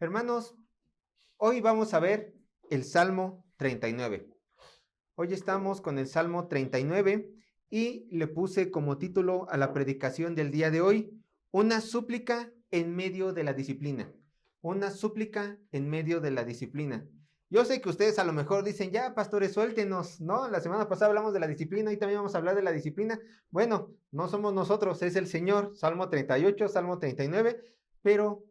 Hermanos, hoy vamos a ver el Salmo 39. Hoy estamos con el Salmo 39 y le puse como título a la predicación del día de hoy, una súplica en medio de la disciplina. Una súplica en medio de la disciplina. Yo sé que ustedes a lo mejor dicen, ya pastores, suéltenos, ¿no? La semana pasada hablamos de la disciplina y también vamos a hablar de la disciplina. Bueno, no somos nosotros, es el Señor. Salmo 38, Salmo 39, pero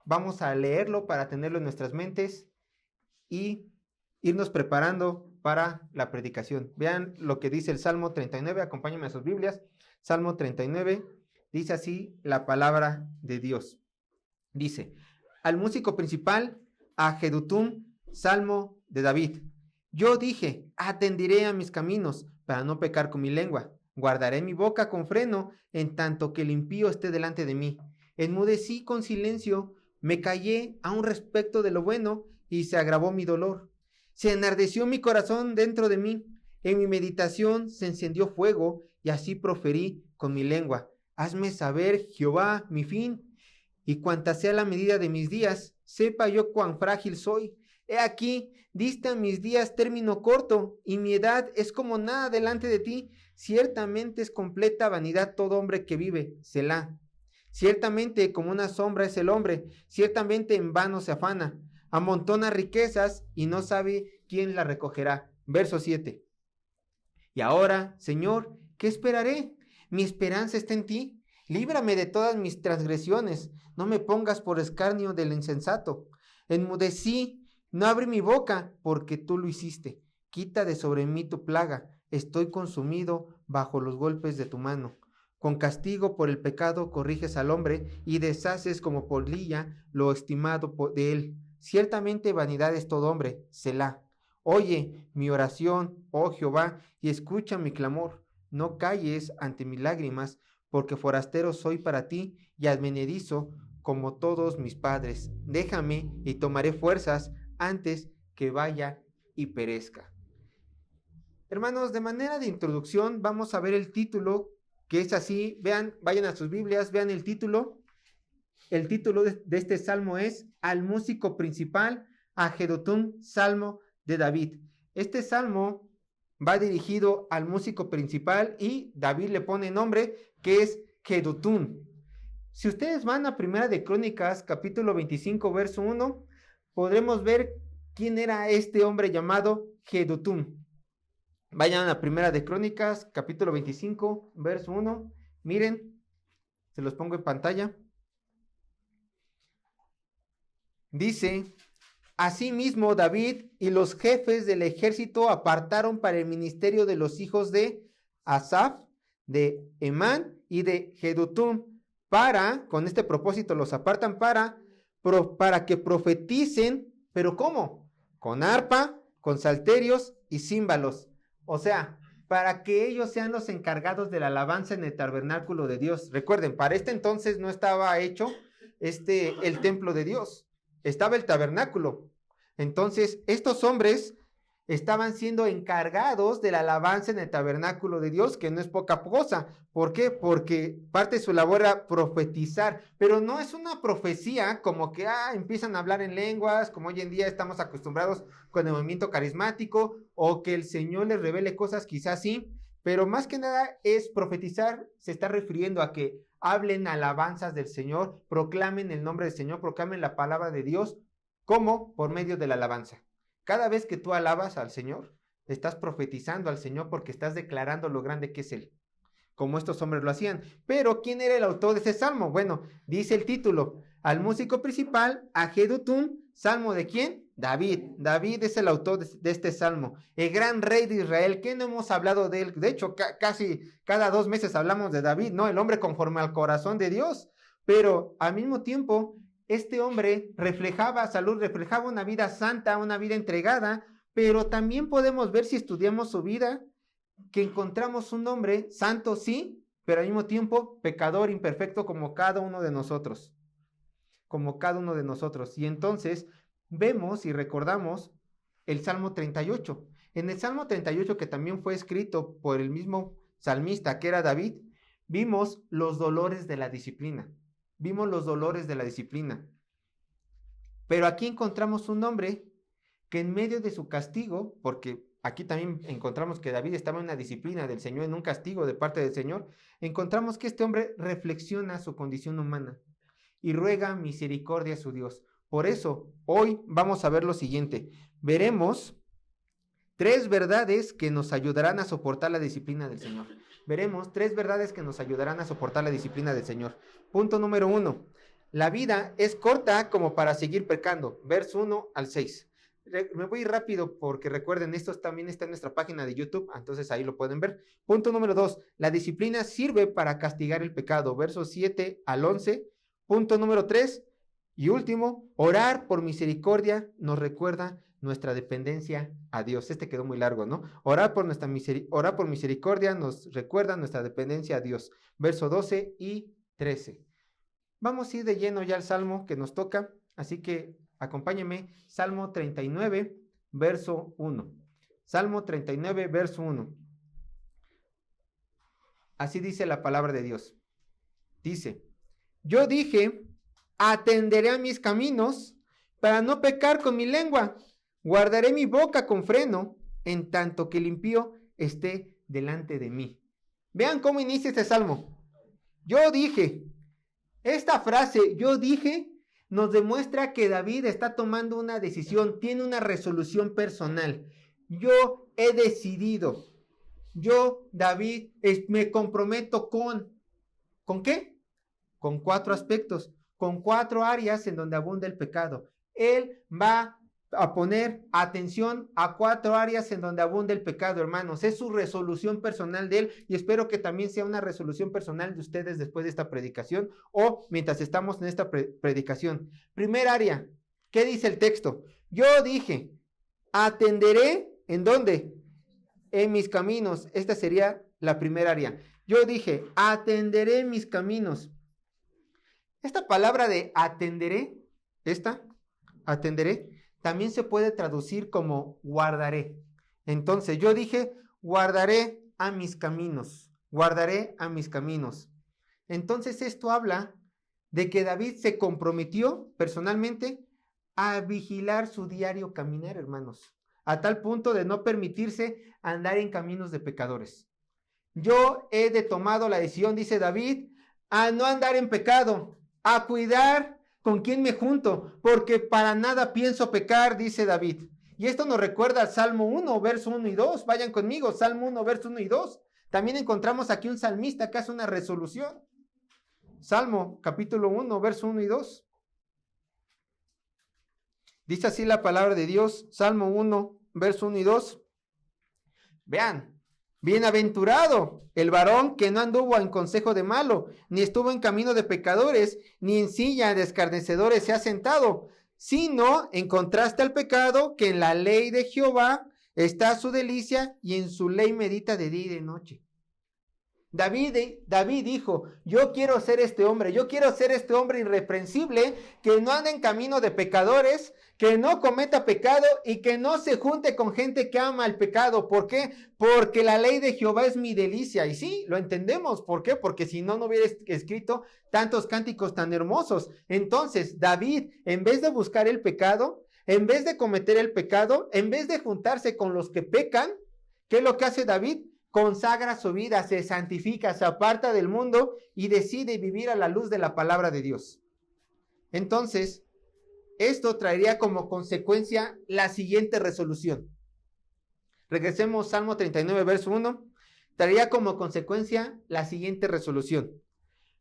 vamos a leerlo para tenerlo en nuestras mentes y irnos preparando para la predicación. Vean lo que dice el Salmo 39, acompáñenme a sus Biblias. Salmo 39, dice así la palabra de Dios. Dice, al músico principal, a Jedutum, Salmo de David. Yo dije, atendiré a mis caminos para no pecar con mi lengua. Guardaré mi boca con freno en tanto que el impío esté delante de mí. Enmudecí con silencio, me callé aún respecto de lo bueno y se agravó mi dolor. Se enardeció mi corazón dentro de mí. En mi meditación se encendió fuego y así proferí con mi lengua. Hazme saber, Jehová, mi fin, y cuanta sea la medida de mis días, sepa yo cuán frágil soy. He aquí, diste a mis días término corto, y mi edad es como nada delante de ti. Ciertamente es completa vanidad todo hombre que vive, Selah. Ciertamente como una sombra es el hombre, ciertamente en vano se afana. Amontona riquezas y no sabe quién la recogerá. Verso 7. Y ahora, Señor, ¿qué esperaré? Mi esperanza está en ti. Líbrame de todas mis transgresiones. No me pongas por escarnio del insensato. Enmudecí, no abrí mi boca, porque tú lo hiciste. Quita de sobre mí tu plaga. Estoy consumido bajo los golpes de tu mano. Con castigo por el pecado corriges al hombre y deshaces como polilla lo estimado de él. Ciertamente vanidad es todo hombre, Selah. Oye mi oración, oh Jehová, y escucha mi clamor. No calles ante mis lágrimas, porque forastero soy para ti y advenedizo como todos mis padres. Déjame y tomaré fuerzas antes que vaya y perezca. Hermanos, de manera de introducción vamos a ver el título, que es así. Vean, vayan a sus Biblias, vean el título. El título de este salmo es Al músico principal, a Jedutum, Salmo de David. Este salmo va dirigido al músico principal y David le pone nombre que es Jedutum. Si ustedes van a Primera de Crónicas, capítulo 25, verso 1, podremos ver quién era este hombre llamado Jedutum. Vayan a Primera de Crónicas, capítulo 25, verso 1. Miren, se los pongo en pantalla. Dice, asimismo David y los jefes del ejército apartaron para el ministerio de los hijos de Asaf, de Emán y de Jedutum, con este propósito los apartan para que profeticen, pero ¿cómo? Con arpa, con salterios y címbalos. O sea, para que ellos sean los encargados de la alabanza en el tabernáculo de Dios. Recuerden, para este entonces no estaba hecho el templo de Dios. Estaba el tabernáculo. Entonces, estos hombres estaban siendo encargados de la alabanza en el tabernáculo de Dios, que no es poca cosa. ¿Por qué? Porque parte de su labor era profetizar, pero no es una profecía como que empiezan a hablar en lenguas, como hoy en día estamos acostumbrados con el movimiento carismático, o que el Señor les revele cosas, quizás sí, pero más que nada es profetizar, se está refiriendo a que hablen alabanzas del Señor, proclamen el nombre del Señor, proclamen la palabra de Dios. ¿Cómo? Por medio de la alabanza. Cada vez que tú alabas al Señor, estás profetizando al Señor porque estás declarando lo grande que es Él, como estos hombres lo hacían. Pero, ¿quién era el autor de ese salmo? Bueno, dice el título, al músico principal, a Jedutum, ¿salmo de quién? David. David es el autor de este salmo, el gran rey de Israel. ¿Qué no hemos hablado de él? De hecho, casi cada 2 meses hablamos de David, ¿no? El hombre conforme al corazón de Dios. Pero al mismo tiempo, este hombre reflejaba una vida santa, una vida entregada, pero también podemos ver, si estudiamos su vida, que encontramos un hombre santo, sí, pero al mismo tiempo pecador, imperfecto, como cada uno de nosotros. Como cada uno de nosotros. Y entonces vemos y recordamos el Salmo 38. En el Salmo 38, que también fue escrito por el mismo salmista, que era David, vimos los dolores de la disciplina. Vimos los dolores de la disciplina. Pero aquí encontramos un hombre que en medio de su castigo, porque aquí también encontramos que David estaba en una disciplina del Señor, en un castigo de parte del Señor, encontramos que este hombre reflexiona su condición humana y ruega misericordia a su Dios. Por eso, hoy vamos a ver lo siguiente. Veremos 3 verdades que nos ayudarán a soportar la disciplina del Señor. Veremos 3 verdades que nos ayudarán a soportar la disciplina del Señor. Punto número 1. La vida es corta como para seguir pecando. Verso 1 al 6. Me voy rápido porque recuerden, esto también está en nuestra página de YouTube, entonces ahí lo pueden ver. Punto número 2. La disciplina sirve para castigar el pecado. Versos 7 al 11. Punto número 3. Y último, orar por misericordia nos recuerda nuestra dependencia a Dios. Este quedó muy largo, ¿no? Orar por misericordia nos recuerda nuestra dependencia a Dios. Verso 12 y 13. Vamos a ir de lleno ya al Salmo que nos toca, así que acompáñenme. Salmo 39, verso 1. Salmo 39, verso 1. Así dice la palabra de Dios. Dice, yo dije, atenderé a mis caminos para no pecar con mi lengua. Guardaré mi boca con freno, en tanto que el impío esté delante de mí. Vean cómo inicia este salmo. Yo dije. Esta frase, yo dije, nos demuestra que David está tomando una decisión, tiene una resolución personal. Yo he decidido. Yo, David, me comprometo ¿con qué? Con 4 aspectos, con 4 áreas en donde abunda el pecado. Él va a poner atención a 4 áreas en donde abunda el pecado, hermanos. Es su resolución personal de él y espero que también sea una resolución personal de ustedes después de esta predicación o mientras estamos en esta predicación. Primer área, ¿qué dice el texto? Yo dije, atenderé, ¿en dónde? En mis caminos. Esta sería la primera área. Yo dije, atenderé mis caminos. Esta palabra de atenderé, atenderé, también se puede traducir como guardaré. Entonces yo dije, guardaré a mis caminos, guardaré a mis caminos. Entonces esto habla de que David se comprometió personalmente a vigilar su diario caminar, hermanos, a tal punto de no permitirse andar en caminos de pecadores. Yo he tomado la decisión, dice David, a no andar en pecado, a cuidar con quién me junto, porque para nada pienso pecar, dice David. Y esto nos recuerda al Salmo 1, verso 1 y 2. Vayan conmigo, Salmo 1, verso 1 y 2. También encontramos aquí un salmista que hace una resolución. Salmo, capítulo 1, verso 1 y 2. Dice así la palabra de Dios, Salmo 1, verso 1 y 2. Vean. Bienaventurado el varón que no anduvo en consejo de malo, ni estuvo en camino de pecadores, ni en silla de escarnecedores se ha sentado, sino encontraste al pecado, que en la ley de Jehová está su delicia, y en su ley medita de día y de noche. David dijo, yo quiero ser este hombre irreprensible, que no anda en camino de pecadores, que no cometa pecado y que no se junte con gente que ama el pecado. ¿Por qué? Porque la ley de Jehová es mi delicia. Y sí, lo entendemos. ¿Por qué? Porque si no, no hubiera escrito tantos cánticos tan hermosos. Entonces, David, en vez de buscar el pecado, en vez de cometer el pecado, en vez de juntarse con los que pecan, ¿qué es lo que hace David? Consagra su vida, se santifica, se aparta del mundo y decide vivir a la luz de la palabra de Dios. Entonces, esto traería como consecuencia la siguiente resolución. Regresemos Salmo 39, verso 1. Traería como consecuencia la siguiente resolución.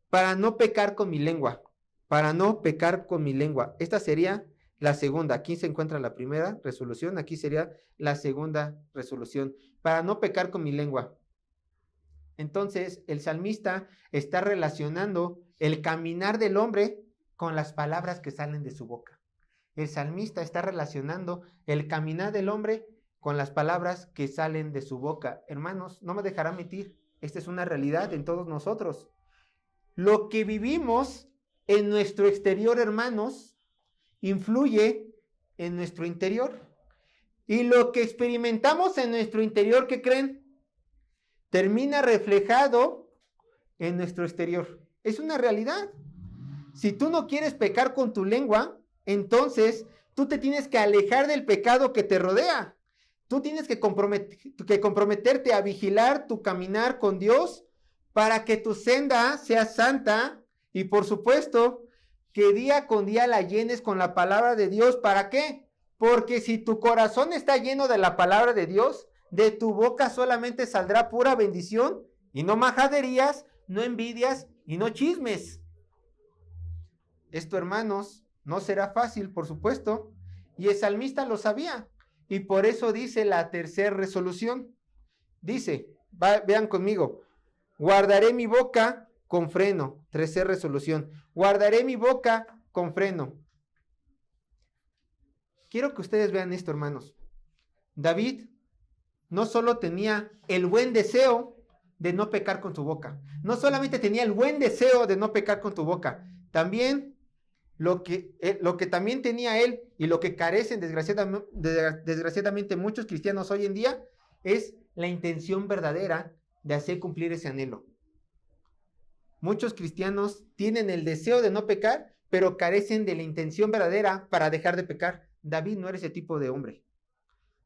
Para no pecar con mi lengua. Para no pecar con mi lengua. Esta sería la segunda. Aquí se encuentra la primera resolución. Aquí sería la segunda resolución. Para no pecar con mi lengua. Entonces, el salmista está relacionando el caminar del hombre con las palabras que salen de su boca. El salmista está relacionando el caminar del hombre con las palabras que salen de su boca. Hermanos, no me dejarán mentir. Esta es una realidad en todos nosotros. Lo que vivimos en nuestro exterior, hermanos, influye en nuestro interior. Y lo que experimentamos en nuestro interior, ¿qué creen? Termina reflejado en nuestro exterior. Es una realidad. Si tú no quieres pecar con tu lengua, entonces tú te tienes que alejar del pecado que te rodea. Tú tienes que comprometerte a vigilar tu caminar con Dios para que tu senda sea santa y por supuesto que día con día la llenes con la palabra de Dios. ¿Para qué? Porque si tu corazón está lleno de la palabra de Dios, de tu boca solamente saldrá pura bendición y no majaderías, no envidias y no chismes. Esto, hermanos, no será fácil, por supuesto, y el salmista lo sabía. Y por eso dice la tercera resolución. Dice, vean conmigo, guardaré mi boca con freno. Tercera resolución, guardaré mi boca con freno. Quiero que ustedes vean esto, hermanos. David no solo tenía el buen deseo de no pecar con su boca, no solamente tenía el buen deseo de no pecar con tu boca, también lo que también tenía él y lo que carecen desgraciadamente muchos cristianos hoy en día es la intención verdadera de hacer cumplir ese anhelo. Muchos cristianos tienen el deseo de no pecar, pero carecen de la intención verdadera para dejar de pecar. David no era ese tipo de hombre.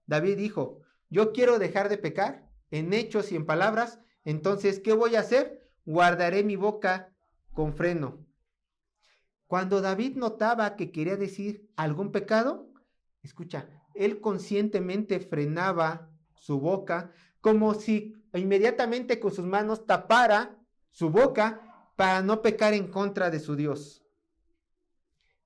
David dijo, yo quiero dejar de pecar en hechos y en palabras, entonces, ¿qué voy a hacer? Guardaré mi boca con freno. Cuando David notaba que quería decir algún pecado, escucha, él conscientemente frenaba su boca como si inmediatamente con sus manos tapara su boca para no pecar en contra de su Dios.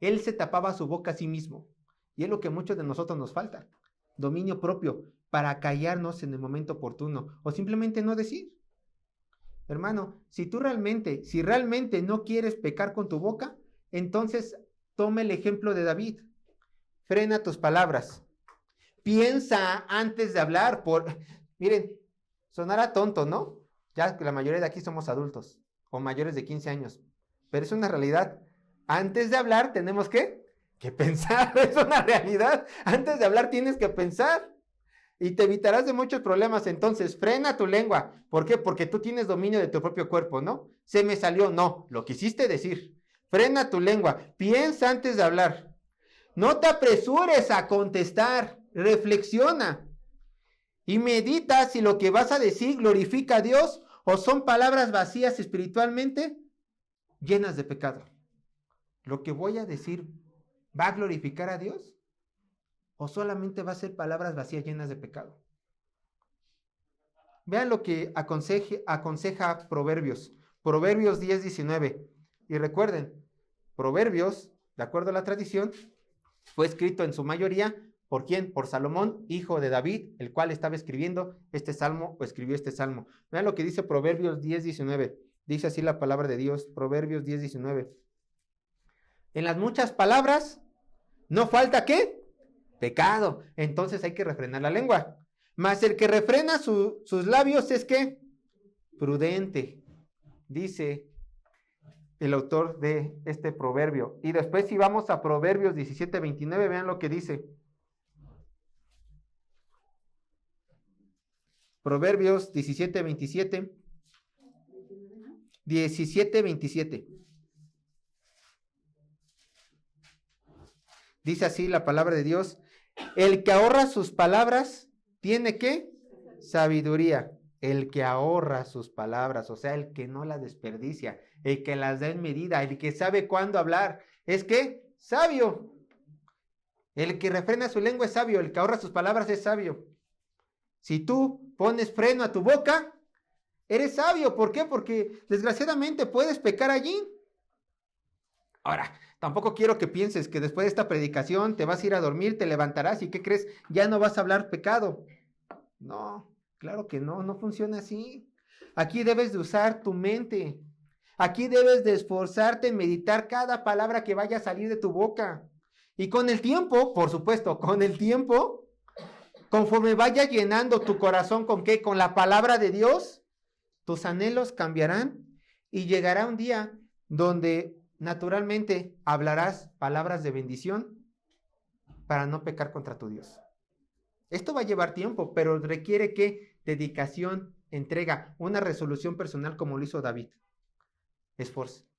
Él se tapaba su boca a sí mismo. Y es lo que a muchos de nosotros nos falta. Dominio propio para callarnos en el momento oportuno o simplemente no decir. Hermano, si realmente no quieres pecar con tu boca, entonces toma el ejemplo de David. Frena tus palabras. Piensa antes de hablar. Miren, sonará tonto, ¿no? Ya que la mayoría de aquí somos adultos o mayores de 15 años. Pero es una realidad. Antes de hablar tenemos que pensar. Es una realidad. Antes de hablar tienes que pensar. Y te evitarás de muchos problemas. Entonces, frena tu lengua. ¿Por qué? Porque tú tienes dominio de tu propio cuerpo, ¿no? Se me salió. No, lo quisiste decir. Frena tu lengua. Piensa antes de hablar. No te apresures a contestar. Reflexiona. Y medita si lo que vas a decir glorifica a Dios o son palabras vacías espiritualmente llenas de pecado. ¿Lo que voy a decir va a glorificar a Dios? ¿O solamente va a ser palabras vacías llenas de pecado? Vean lo que aconseja Proverbios. Proverbios 10:19. Y recuerden, Proverbios, de acuerdo a la tradición, fue escrito en su mayoría, ¿por quién? Por Salomón, hijo de David, el cual estaba escribiendo este salmo o escribió este salmo. Vean lo que dice Proverbios 10:19. Dice así la palabra de Dios, Proverbios 10:19. En las muchas palabras, ¿no falta qué? Pecado. Entonces hay que refrenar la lengua. Mas el que refrena sus labios es ¿qué? Prudente, dice el autor de este proverbio. Y después si vamos a Proverbios 17:29, vean lo que dice. Proverbios 17:27. 17:27. Dice así la palabra de Dios. El que ahorra sus palabras, ¿tiene qué? Sabiduría. El que ahorra sus palabras, o sea, el que no las desperdicia, el que las da en medida, el que sabe cuándo hablar, ¿es qué? Sabio. El que refrena su lengua es sabio, el que ahorra sus palabras es sabio. Si tú pones freno a tu boca, eres sabio. ¿Por qué? Porque desgraciadamente puedes pecar allí. Ahora, tampoco quiero que pienses que después de esta predicación te vas a ir a dormir, te levantarás y ¿qué crees? Ya no vas a hablar pecado. No, claro que no, no funciona así. Aquí debes de usar tu mente. Aquí debes de esforzarte en meditar cada palabra que vaya a salir de tu boca. Y con el tiempo, por supuesto, con el tiempo, conforme vaya llenando tu corazón con ¿qué? Con la palabra de Dios, tus anhelos cambiarán y llegará un día donde naturalmente hablarás palabras de bendición para no pecar contra tu Dios. Esto va a llevar tiempo, pero requiere que dedicación, entrega, una resolución personal como lo hizo David.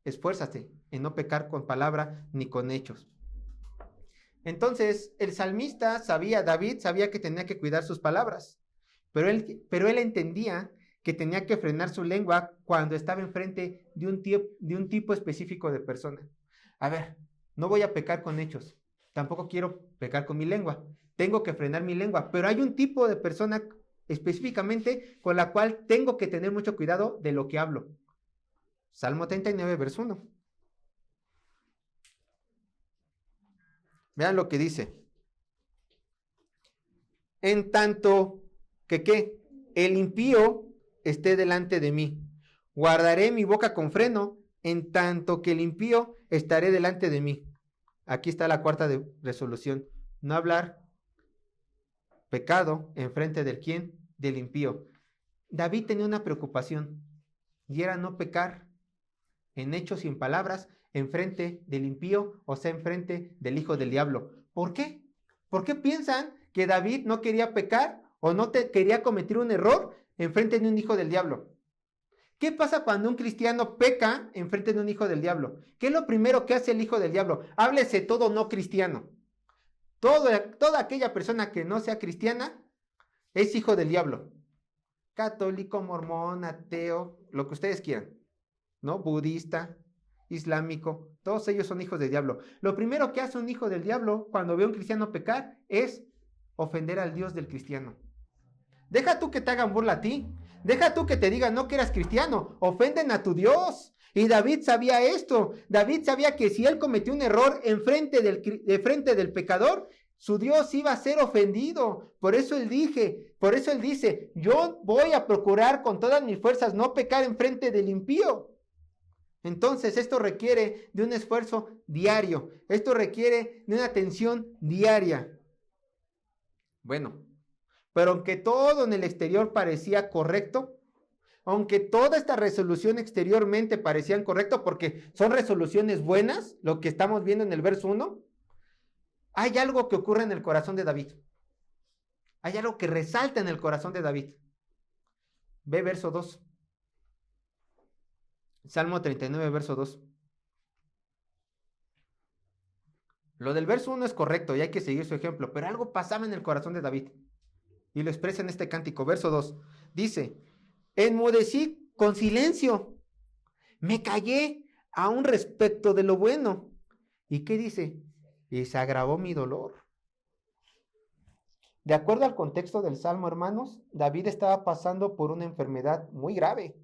Esfuérzate en no pecar con palabra ni con hechos. Entonces, el salmista David sabía que tenía que cuidar sus palabras, pero él entendía que tenía que frenar su lengua cuando estaba enfrente de un tipo específico de persona. A ver, no voy a pecar con hechos, tampoco quiero pecar con mi lengua, tengo que frenar mi lengua, pero hay un tipo de persona específicamente con la cual tengo que tener mucho cuidado de lo que hablo. Salmo 39, verso 1. Vean lo que dice. En tanto que, ¿qué? El impío esté delante de mí. Guardaré mi boca con freno, en tanto que el impío estaré delante de mí. Aquí está la cuarta resolución. No hablar pecado en frente del quién, del impío. David tenía una preocupación, y era no pecar en hechos y en palabras en frente del impío, o sea, en frente del hijo del diablo. ¿Por qué? ¿Por qué piensan que David no quería pecar o no quería cometer un error en frente de un hijo del diablo? ¿Qué pasa cuando un cristiano peca en frente de un hijo del diablo? ¿Qué es lo primero que hace el hijo del diablo? Háblese todo no cristiano. Toda aquella persona que no sea cristiana es hijo del diablo. Católico, mormón, ateo, lo que ustedes quieran, ¿no? Budista, islámico, todos ellos son hijos del diablo. Lo primero que hace un hijo del diablo cuando ve a un cristiano pecar es ofender al Dios del cristiano. Deja tú que te hagan burla a ti, deja tú que te digan no que eras cristiano, ofenden a tu Dios. Y David sabía esto. David sabía que si él cometió un error de frente del pecador, su Dios iba a ser ofendido. Por eso él dice, yo voy a procurar con todas mis fuerzas no pecar en frente del impío. Entonces esto requiere de un esfuerzo diario, esto requiere de una atención diaria. Bueno, pero aunque todo en el exterior parecía correcto, aunque toda esta resolución exteriormente parecían correcto, porque son resoluciones buenas, lo que estamos viendo en el verso 1, hay algo que ocurre en el corazón de David. Hay algo que resalta en el corazón de David. Ve verso 2. Salmo 39, verso 2. Lo del verso 1 es correcto y hay que seguir su ejemplo, pero algo pasaba en el corazón de David. Y lo expresa en este cántico. Verso 2. Dice, enmudecí con silencio. Me callé aún respecto de lo bueno. ¿Y qué dice? Y se agravó mi dolor. De acuerdo al contexto del Salmo, hermanos, David estaba pasando por una enfermedad muy grave.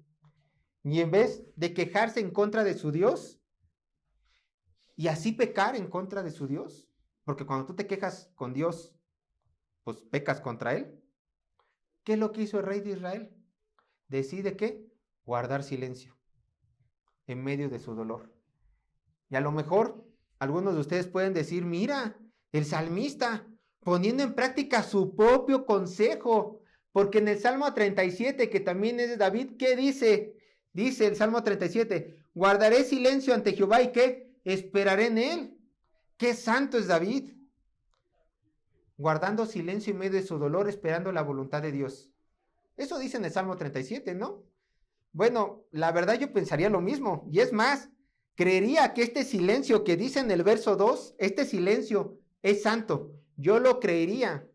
Y en vez de quejarse en contra de su Dios y así pecar en contra de su Dios, porque cuando tú te quejas con Dios, pues pecas contra él. ¿Qué es lo que hizo el rey de Israel? Decide ¿qué? Guardar silencio en medio de su dolor. Y a lo mejor algunos de ustedes pueden decir, mira, el salmista poniendo en práctica su propio consejo, porque en el Salmo 37, que también es de David, ¿qué dice? Dice el Salmo 37, guardaré silencio ante Jehová y ¿qué? Esperaré en él. ¡Qué santo es David! Guardando silencio en medio de su dolor, esperando la voluntad de Dios. Eso dice en el Salmo 37, ¿no? Bueno, la verdad yo pensaría lo mismo. Y es más, creería que este silencio que dice en el verso 2, este silencio es santo. Yo lo creería.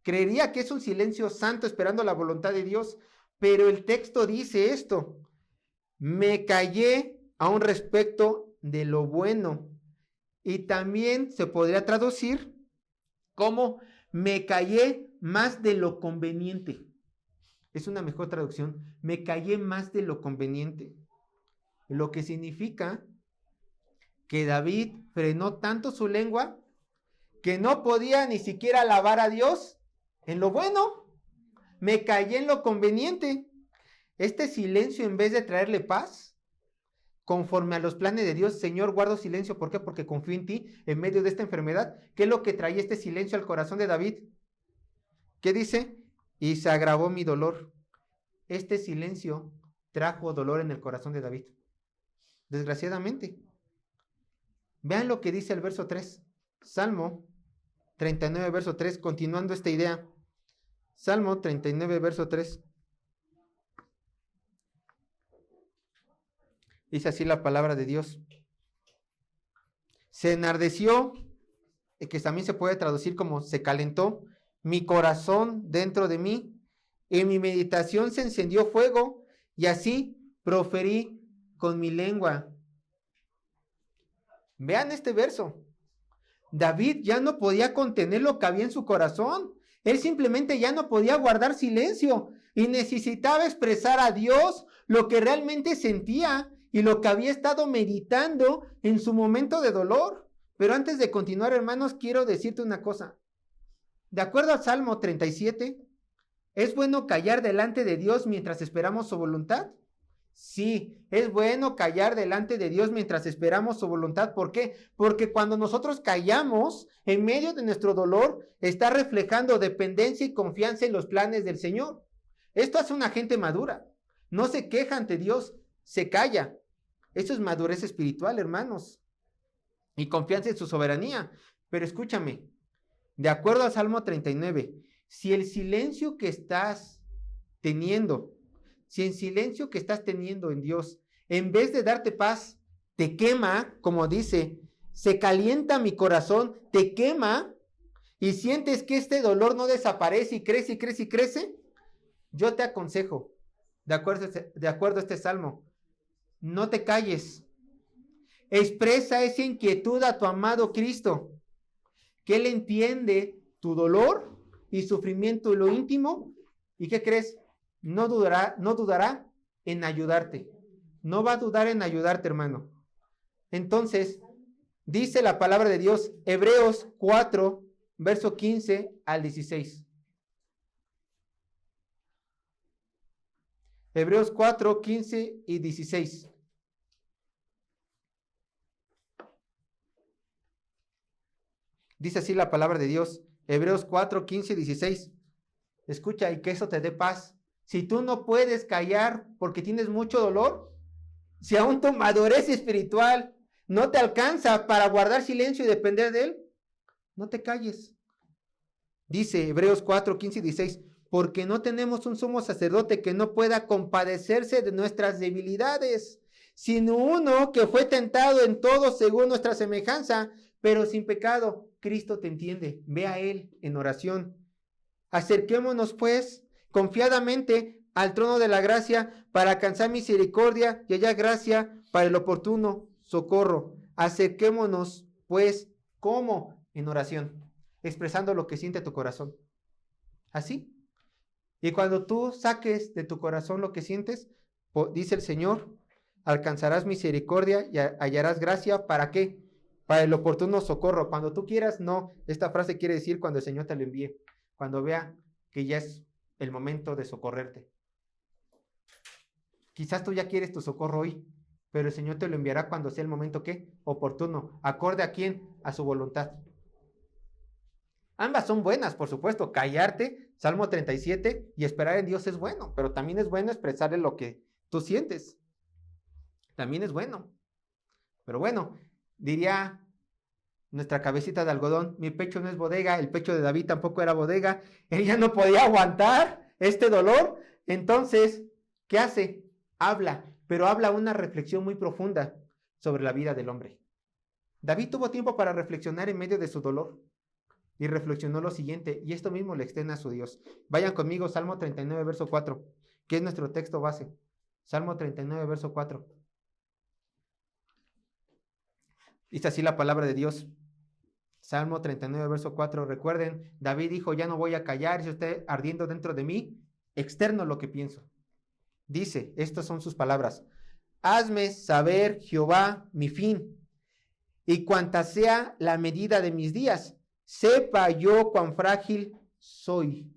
Creería que es un silencio santo esperando la voluntad de Dios. Pero el texto dice esto. Me callé a un respecto de lo bueno. Y también se podría traducir como me callé más de lo conveniente. Es una mejor traducción. Me callé más de lo conveniente. Lo que significa que David frenó tanto su lengua que no podía ni siquiera alabar a Dios en lo bueno. Me callé en lo conveniente. Este silencio, en vez de traerle paz, conforme a los planes de Dios, Señor, guardo silencio. ¿Por qué? Porque confío en ti en medio de esta enfermedad. ¿Qué es lo que traía este silencio al corazón de David? ¿Qué dice? Y se agravó mi dolor. Este silencio trajo dolor en el corazón de David. Desgraciadamente. Vean lo que dice el verso 3. Salmo 39, verso 3, continuando esta idea. Salmo 39, verso 3. Dice así la palabra de Dios. Se enardeció que también se puede traducir como se calentó mi corazón dentro de mí, en mi meditación se encendió fuego, y así proferí con mi lengua. Vean este verso. David ya no podía contener lo que había en su corazón. Él simplemente ya no podía guardar silencio y necesitaba expresar a Dios lo que realmente sentía y lo que había estado meditando en su momento de dolor. Pero antes de continuar, hermanos, quiero decirte una cosa. De acuerdo al Salmo 37, ¿es bueno callar delante de Dios mientras esperamos su voluntad? Sí, es bueno callar delante de Dios mientras esperamos su voluntad. ¿Por qué? Porque cuando nosotros callamos, en medio de nuestro dolor, está reflejando dependencia y confianza en los planes del Señor. Esto hace una gente madura. No se queja ante Dios, se calla. Eso es madurez espiritual, hermanos. Y confianza en su soberanía. Pero escúchame, de acuerdo al Salmo 39, si el silencio que estás teniendo, si el silencio que estás teniendo en Dios, en vez de darte paz, te quema, como dice, se calienta mi corazón, te quema, y sientes que este dolor no desaparece y crece y crece y crece, yo te aconsejo, de acuerdo a este salmo, no te calles. Expresa esa inquietud a tu amado Cristo, que Él entiende tu dolor y sufrimiento en lo íntimo. ¿Y qué crees? No dudará en ayudarte. No va a dudar en ayudarte, hermano. Entonces, dice la palabra de Dios, Hebreos 4, verso 15 al 16. Hebreos 4, 15 y 16. Dice así la palabra de Dios, Hebreos 4, 15 y 16. Escucha, y que eso te dé paz. Si tú no puedes callar porque tienes mucho dolor, si aún tu madurez espiritual no te alcanza para guardar silencio y depender de Él, no te calles. Dice Hebreos 4, 15 y 16, porque no tenemos un sumo sacerdote que no pueda compadecerse de nuestras debilidades, sino uno que fue tentado en todo según nuestra semejanza, pero sin pecado. Cristo te entiende. Ve a Él en oración. Acerquémonos pues confiadamente al trono de la gracia para alcanzar misericordia y hallar gracia para el oportuno socorro. Acerquémonos pues, ¿cómo? En oración, expresando lo que siente tu corazón. Así. Y cuando tú saques de tu corazón lo que sientes, dice el Señor, alcanzarás misericordia y hallarás gracia. ¿Para qué? Para el oportuno socorro. Cuando tú quieras, no. Esta frase quiere decir cuando el Señor te lo envíe. Cuando vea que ya es el momento de socorrerte. Quizás tú ya quieres tu socorro hoy, pero el Señor te lo enviará cuando sea el momento, ¿qué? Oportuno. ¿Acorde a quién? A su voluntad. Ambas son buenas, por supuesto. Callarte, Salmo 37, y esperar en Dios es bueno, pero también es bueno expresarle lo que tú sientes. También es bueno. Pero bueno, diría nuestra cabecita de algodón, mi pecho no es bodega, el pecho de David tampoco era bodega, él ya no podía aguantar este dolor, entonces, ¿qué hace? Habla, pero habla una reflexión muy profunda sobre la vida del hombre. David tuvo tiempo para reflexionar en medio de su dolor y reflexionó lo siguiente, y esto mismo le extiende a su Dios. Vayan conmigo, Salmo 39, verso 4, que es nuestro texto base. Salmo 39, verso 4. Dice así la palabra de Dios. Salmo 39, verso 4. Recuerden, David dijo, ya no voy a callar, si usted ardiendo dentro de mí, externo lo que pienso. Dice, estas son sus palabras. Hazme saber, Jehová, mi fin, y cuanta sea la medida de mis días, sepa yo cuán frágil soy.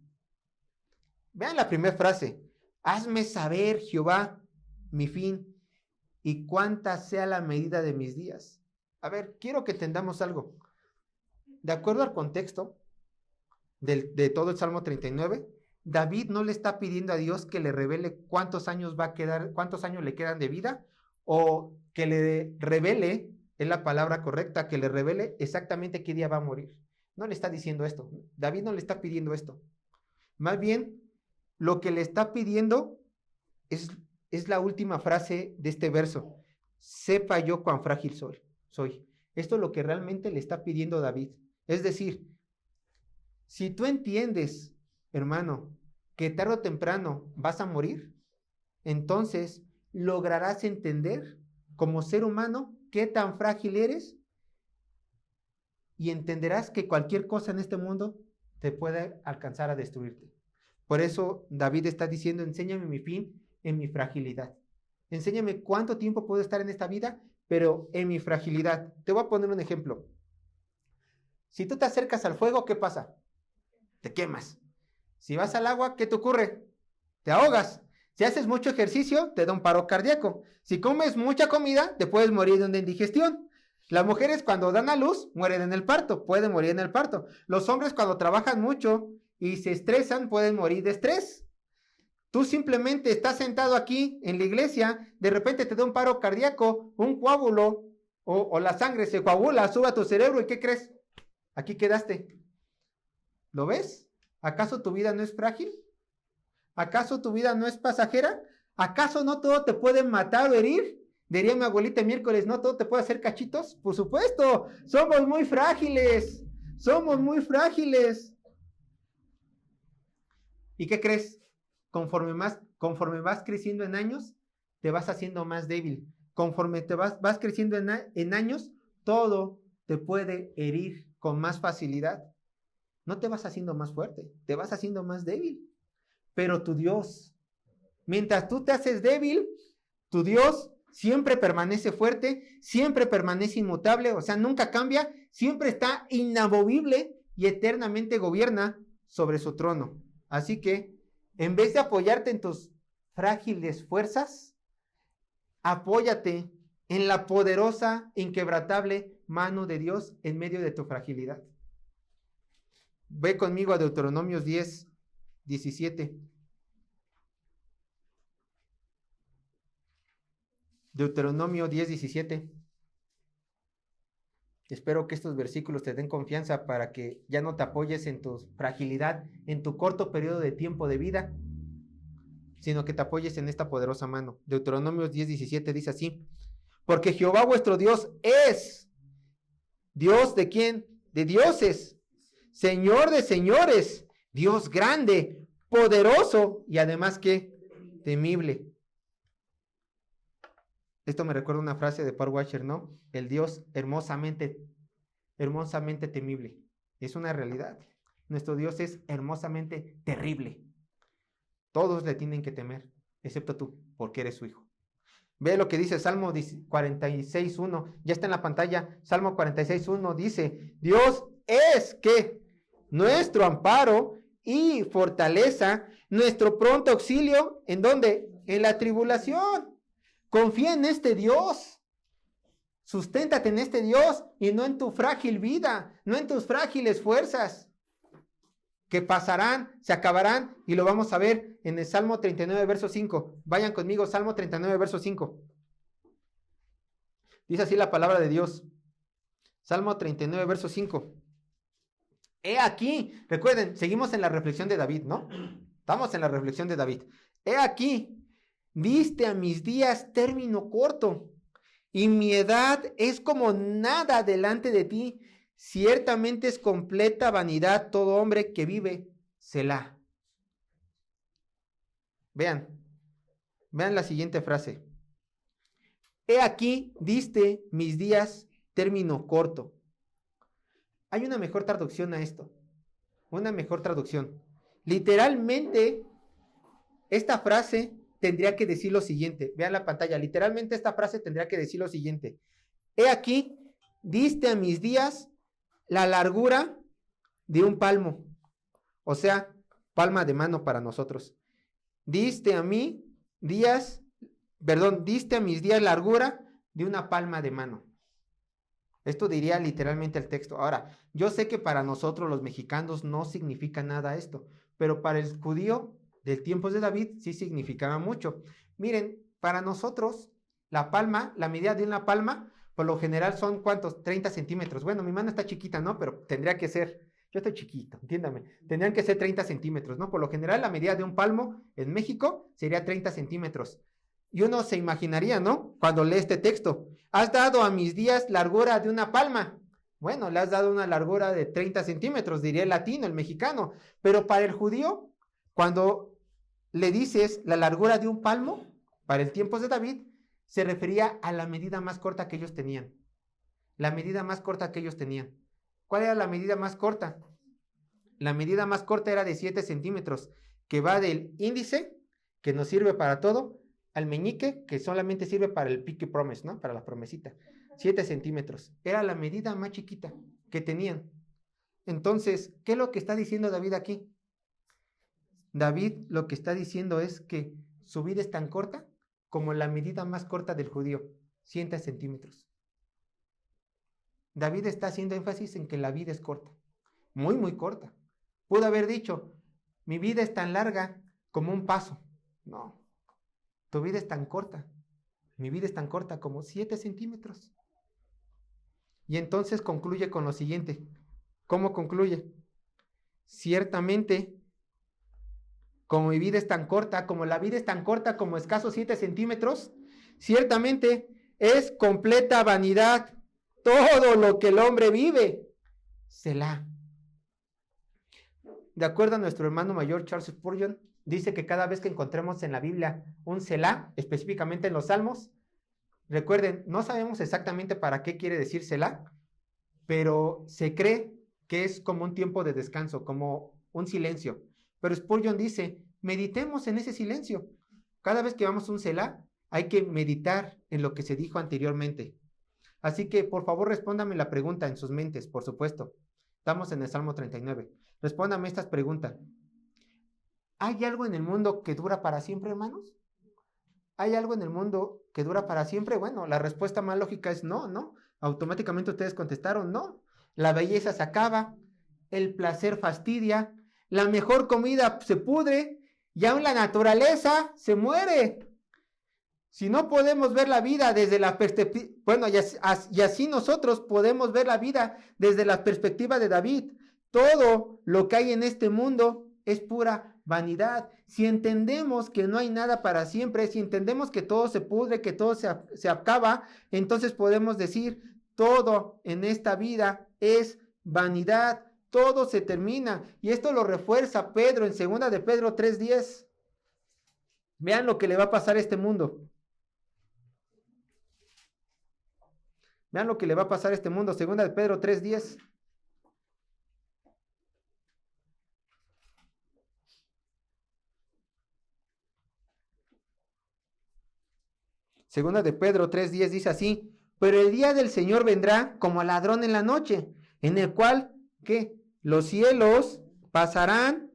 Vean la primera frase. Hazme saber, Jehová, mi fin, y cuánta sea la medida de mis días. A ver, quiero que entendamos algo. De acuerdo al contexto de todo el Salmo 39, David no le está pidiendo a Dios que le revele cuántos años le quedan de vida, o que le revele, es la palabra correcta, que le revele exactamente qué día va a morir. No le está diciendo esto. David no le está pidiendo esto. Más bien, lo que le está pidiendo es la última frase de este verso. Sepa yo cuán frágil soy. Esto es lo que realmente le está pidiendo David. Es decir, si tú entiendes, hermano, que tarde o temprano vas a morir, entonces lograrás entender como ser humano qué tan frágil eres y entenderás que cualquier cosa en este mundo te puede alcanzar a destruirte. Por eso David está diciendo, enséñame mi fin en mi fragilidad. Enséñame cuánto tiempo puedo estar en esta vida, pero en mi fragilidad. Te voy a poner un ejemplo. Si tú te acercas al fuego, ¿qué pasa? Te quemas. Si vas al agua, ¿qué te ocurre? Te ahogas. Si haces mucho ejercicio, te da un paro cardíaco. Si comes mucha comida, te puedes morir de una indigestión. Las mujeres cuando dan a luz, mueren en el parto, pueden morir en el parto. Los hombres cuando trabajan mucho y se estresan, pueden morir de estrés. Tú simplemente estás sentado aquí en la iglesia, de repente te da un paro cardíaco, un coágulo, o la sangre se coagula, sube a tu cerebro, ¿y qué crees? Aquí quedaste. ¿Lo ves? ¿Acaso tu vida no es frágil? ¿Acaso tu vida no es pasajera? ¿Acaso no todo te puede matar o herir? Diría mi abuelita miércoles, ¿no todo te puede hacer cachitos? Por supuesto, somos muy frágiles. Somos muy frágiles. ¿Y qué crees? Conforme vas creciendo en años, te vas haciendo más débil. Conforme te vas creciendo en años, todo te puede herir con más facilidad. No te vas haciendo más fuerte, te vas haciendo más débil. Pero tu Dios, mientras tú te haces débil, tu Dios siempre permanece fuerte, siempre permanece inmutable, o sea, nunca cambia, siempre está inamovible y eternamente gobierna sobre su trono. Así que, en vez de apoyarte en tus frágiles fuerzas, apóyate en la poderosa, inquebrantable mano de Dios en medio de tu fragilidad. Ve conmigo a Deuteronomios 10, 17. Deuteronomio 10, 17. Espero que estos versículos te den confianza para que ya no te apoyes en tu fragilidad, en tu corto periodo de tiempo de vida, sino que te apoyes en esta poderosa mano. Deuteronomio 10, 17 dice así: porque Jehová vuestro Dios es Dios de quién? De dioses, Señor de señores, Dios grande, poderoso y además ¿qué? Temible. Esto me recuerda una frase de Paul Washer, ¿no? El Dios hermosamente temible. Es una realidad. Nuestro Dios es hermosamente terrible. Todos le tienen que temer, excepto tú, porque eres su hijo. Ve lo que dice Salmo 46.1. Ya está en la pantalla. Salmo 46.1 dice: Dios es ¿qué? Nuestro amparo y fortaleza, nuestro pronto auxilio. ¿En dónde? En la tribulación. Confía en este Dios. Susténtate en este Dios y no en tu frágil vida, no en tus frágiles fuerzas, que pasarán, se acabarán, y lo vamos a ver en el Salmo 39, verso 5. Vayan conmigo, Salmo 39, verso 5. Dice así la palabra de Dios. Salmo 39, verso 5. He aquí, recuerden, seguimos en la reflexión de David, ¿no? Estamos en la reflexión de David. He aquí, diste a mis días término corto, y mi edad es como nada delante de ti. Ciertamente es completa vanidad todo hombre que vive. Selah. Vean la siguiente frase. He aquí, diste mis días término corto. Hay una mejor traducción a esto. Una mejor traducción. Literalmente, esta frase tendría que decir lo siguiente. Vean la pantalla. Literalmente esta frase tendría que decir lo siguiente. He aquí, diste a mis días la largura de un palmo. O sea, palma de mano para nosotros. Diste a mis días largura de una palma de mano. Esto diría literalmente el texto. Ahora, yo sé que para nosotros los mexicanos no significa nada esto, pero para el judío del tiempo de David sí significaba mucho. Miren, para nosotros la palma, la medida de una palma, por lo general son ¿cuántos? 30 centímetros. Bueno, mi mano está chiquita, ¿no? Pero tendría que ser, yo estoy chiquito, entiéndame, tendrían que ser 30 centímetros, ¿no? Por lo general la medida de un palmo en México sería 30 centímetros. Y uno se imaginaría, ¿no? Cuando lee este texto, has dado a mis días largura de una palma. Bueno, le has dado una largura de 30 centímetros, diría el latino, el mexicano. Pero para el judío, cuando le dices la largura de un palmo, para el tiempo de David, se refería a la medida más corta que ellos tenían. La medida más corta que ellos tenían. ¿Cuál era la medida más corta? La medida más corta era de 7 centímetros, que va del índice, que nos sirve para todo, al meñique, que solamente sirve para el pinky promise, ¿no? Para la promesita. 7 centímetros. Era la medida más chiquita que tenían. Entonces, ¿qué es lo que está diciendo David aquí? David lo que está diciendo es que su vida es tan corta como la medida más corta del judío, 7 centímetros. David está haciendo énfasis en que la vida es corta, muy, muy corta. Pudo haber dicho, mi vida es tan larga como un paso. No, tu vida es tan corta. Mi vida es tan corta como 7 centímetros. Y entonces concluye con lo siguiente. ¿Cómo concluye? Ciertamente, como mi vida es tan corta, como la vida es tan corta como escasos 7 centímetros, ciertamente es completa vanidad todo lo que el hombre vive. Selah. De acuerdo a nuestro hermano mayor Charles Spurgeon, dice que cada vez que encontremos en la Biblia un Selah, específicamente en los Salmos, recuerden, no sabemos exactamente para qué quiere decir Selah, pero se cree que es como un tiempo de descanso, como un silencio. Pero Spurgeon dice, meditemos en ese silencio. Cada vez que vamos a un Selah, hay que meditar en lo que se dijo anteriormente. Así que, por favor, respóndame la pregunta en sus mentes, por supuesto. Estamos en el Salmo 39. Respóndame estas preguntas. ¿Hay algo en el mundo que dura para siempre, hermanos? ¿Hay algo en el mundo que dura para siempre? Bueno, la respuesta más lógica es no, ¿no? Automáticamente ustedes contestaron no. La belleza se acaba, el placer fastidia, la mejor comida se pudre y aún la naturaleza se muere. Si no podemos ver la vida desde la perspectiva, bueno, y así nosotros podemos ver la vida desde la perspectiva de David. Todo lo que hay en este mundo es pura vanidad. Si entendemos que no hay nada para siempre, si entendemos que todo se pudre, que todo se acaba, entonces podemos decir, todo en esta vida es vanidad, todo se termina. Y esto lo refuerza Pedro en 2 de Pedro 3:10. Vean lo que le va a pasar a este mundo. Vean lo que le va a pasar a este mundo. 2 de Pedro 3:10. Segunda de Pedro 3:10 dice así, pero el día del Señor vendrá como ladrón en la noche, en el cual, ¿qué? Los cielos pasarán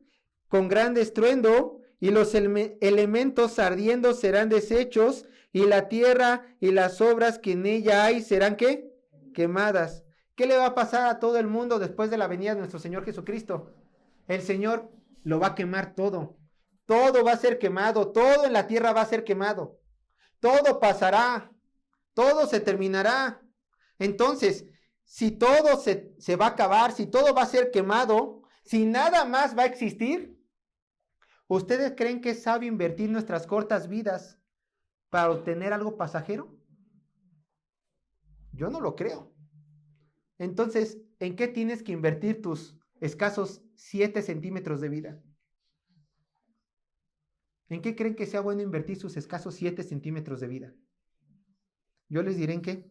con gran estruendo y los elementos ardiendo serán deshechos y la tierra y las obras que en ella hay serán, ¿qué? Quemadas. ¿Qué le va a pasar a todo el mundo después de la venida de nuestro Señor Jesucristo? El Señor lo va a quemar todo. Todo va a ser quemado, todo en la tierra va a ser quemado. Todo pasará, todo se terminará. Entonces, si todo se va a acabar, si todo va a ser quemado, si nada más va a existir, ¿ustedes creen que es sabio invertir nuestras cortas vidas para obtener algo pasajero? Yo no lo creo. Entonces, ¿en qué tienes que invertir tus escasos 7 centímetros de vida? ¿En qué creen que sea bueno invertir sus escasos 7 centímetros de vida? Yo les diré en qué.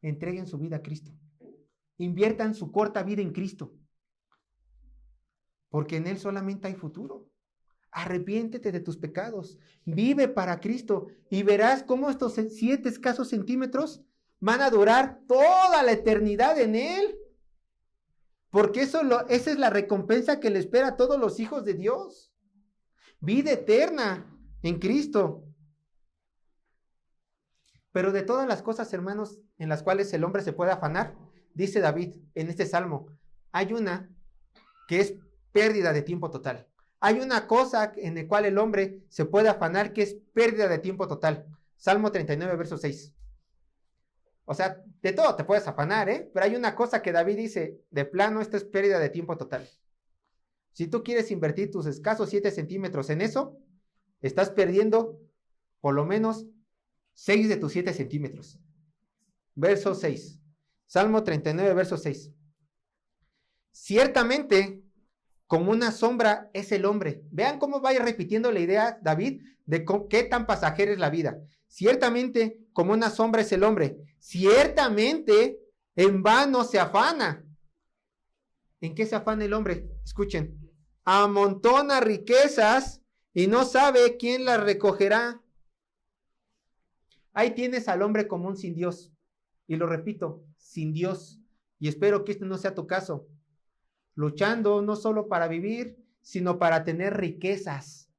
Entreguen su vida a Cristo. Inviertan su corta vida en Cristo. Porque en Él solamente hay futuro. Arrepiéntete de tus pecados. Vive para Cristo. Y verás cómo estos 7 escasos centímetros van a durar toda la eternidad en Él. Porque esa es la recompensa que le espera a todos los hijos de Dios. Vida eterna en Cristo. Pero de todas las cosas, hermanos, en las cuales el hombre se puede afanar, dice David en este salmo, hay una que es pérdida de tiempo total. Hay una cosa en la cual el hombre se puede afanar que es pérdida de tiempo total. Salmo 39, verso 6. O sea, de todo te puedes afanar, pero hay una cosa que David dice, de plano, esto es pérdida de tiempo total. Si tú quieres invertir tus escasos 7 centímetros en eso, estás perdiendo por lo menos 6 de tus 7 centímetros. Verso 6. Salmo 39, verso 6. Ciertamente, como una sombra es el hombre. Vean cómo vaya repitiendo la idea David de qué tan pasajera es la vida. Ciertamente, como una sombra es el hombre. Ciertamente, en vano se afana. ¿En qué se afana el hombre? Escuchen. Amontona riquezas y no sabe quién las recogerá. Ahí tienes al hombre común sin Dios. Y lo repito, sin Dios. Y espero que este no sea tu caso. Luchando no solo para vivir, sino para tener riquezas.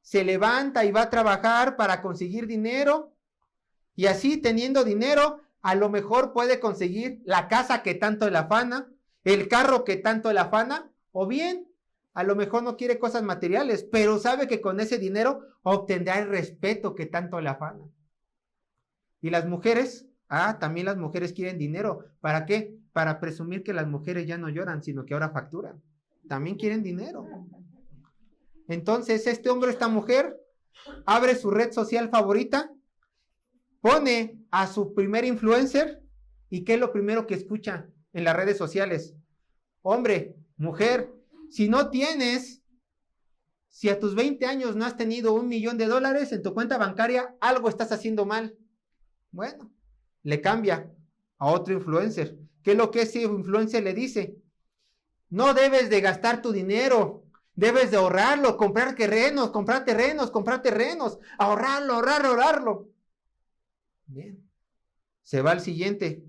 Se levanta y va a trabajar para conseguir dinero. Y así, teniendo dinero, a lo mejor puede conseguir la casa que tanto le afana, el carro que tanto le afana, o bien, a lo mejor no quiere cosas materiales, pero sabe que con ese dinero obtendrá el respeto que tanto le afana. Y las mujeres, también las mujeres quieren dinero. ¿Para qué? Para presumir que las mujeres ya no lloran, sino que ahora facturan. También quieren dinero. Entonces, este hombre, esta mujer, abre su red social favorita, pone a su primer influencer, ¿y qué es lo primero que escucha en las redes sociales? Hombre, mujer, si a tus 20 años no has tenido $1,000,000 en tu cuenta bancaria, algo estás haciendo mal. Bueno, le cambia a otro influencer. ¿Qué es lo que ese influencer le dice? No debes de gastar tu dinero, debes de ahorrarlo, comprar terrenos, ahorrarlo. Bien, se va al siguiente,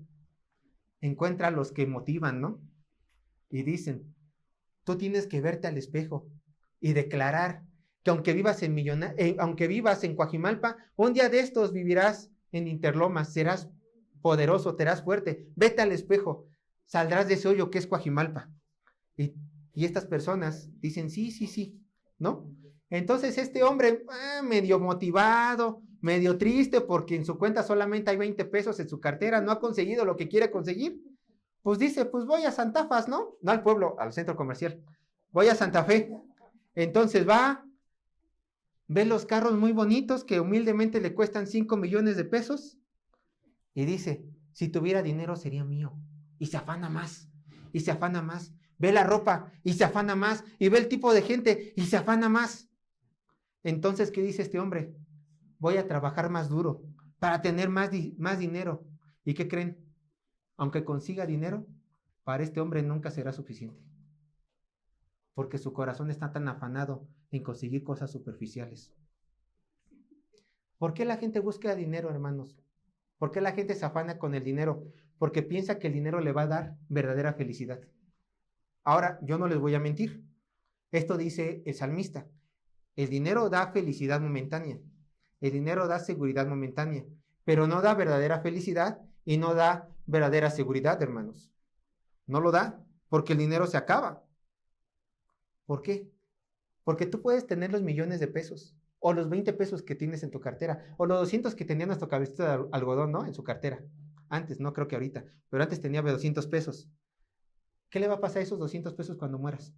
encuentra a los que motivan, ¿no? Y dicen, tú tienes que verte al espejo y declarar que aunque vivas en Coajimalpa, un día de estos vivirás en Interlomas, serás poderoso, serás fuerte, vete al espejo, saldrás de ese hoyo que es Coajimalpa. Y estas personas dicen, sí, ¿no? Entonces este hombre, medio motivado, medio triste, porque en su cuenta solamente hay 20 pesos en su cartera, no ha conseguido lo que quiere conseguir, pues dice, pues voy a Santa Fe, ¿no? No al pueblo, al centro comercial, voy a Santa Fe. Entonces va, ve los carros muy bonitos que humildemente le cuestan 5 millones de pesos y dice, si tuviera dinero sería mío. Y se afana más, y se afana más. Ve la ropa y se afana más, y ve el tipo de gente y se afana más. Entonces, ¿qué dice este hombre? Voy a trabajar más duro para tener más dinero. ¿Y qué creen? Aunque consiga dinero, para este hombre nunca será suficiente. Porque su corazón está tan afanado en conseguir cosas superficiales. ¿Por qué la gente busca dinero, hermanos? ¿Por qué la gente se afana con el dinero? Porque piensa que el dinero le va a dar verdadera felicidad. Ahora, yo no les voy a mentir. Esto dice el salmista. El dinero da felicidad momentánea. El dinero da seguridad momentánea. Pero no da verdadera felicidad y no da verdadera seguridad, hermanos. No lo da, porque el dinero se acaba. ¿Por qué? Porque tú puedes tener los millones de pesos, o los 20 pesos que tienes en tu cartera, o los 200 que tenía nuestro cabecita de algodón, ¿no? En su cartera. Antes, no creo que ahorita, pero antes tenía 200 pesos. ¿Qué le va a pasar a esos 200 pesos cuando mueras?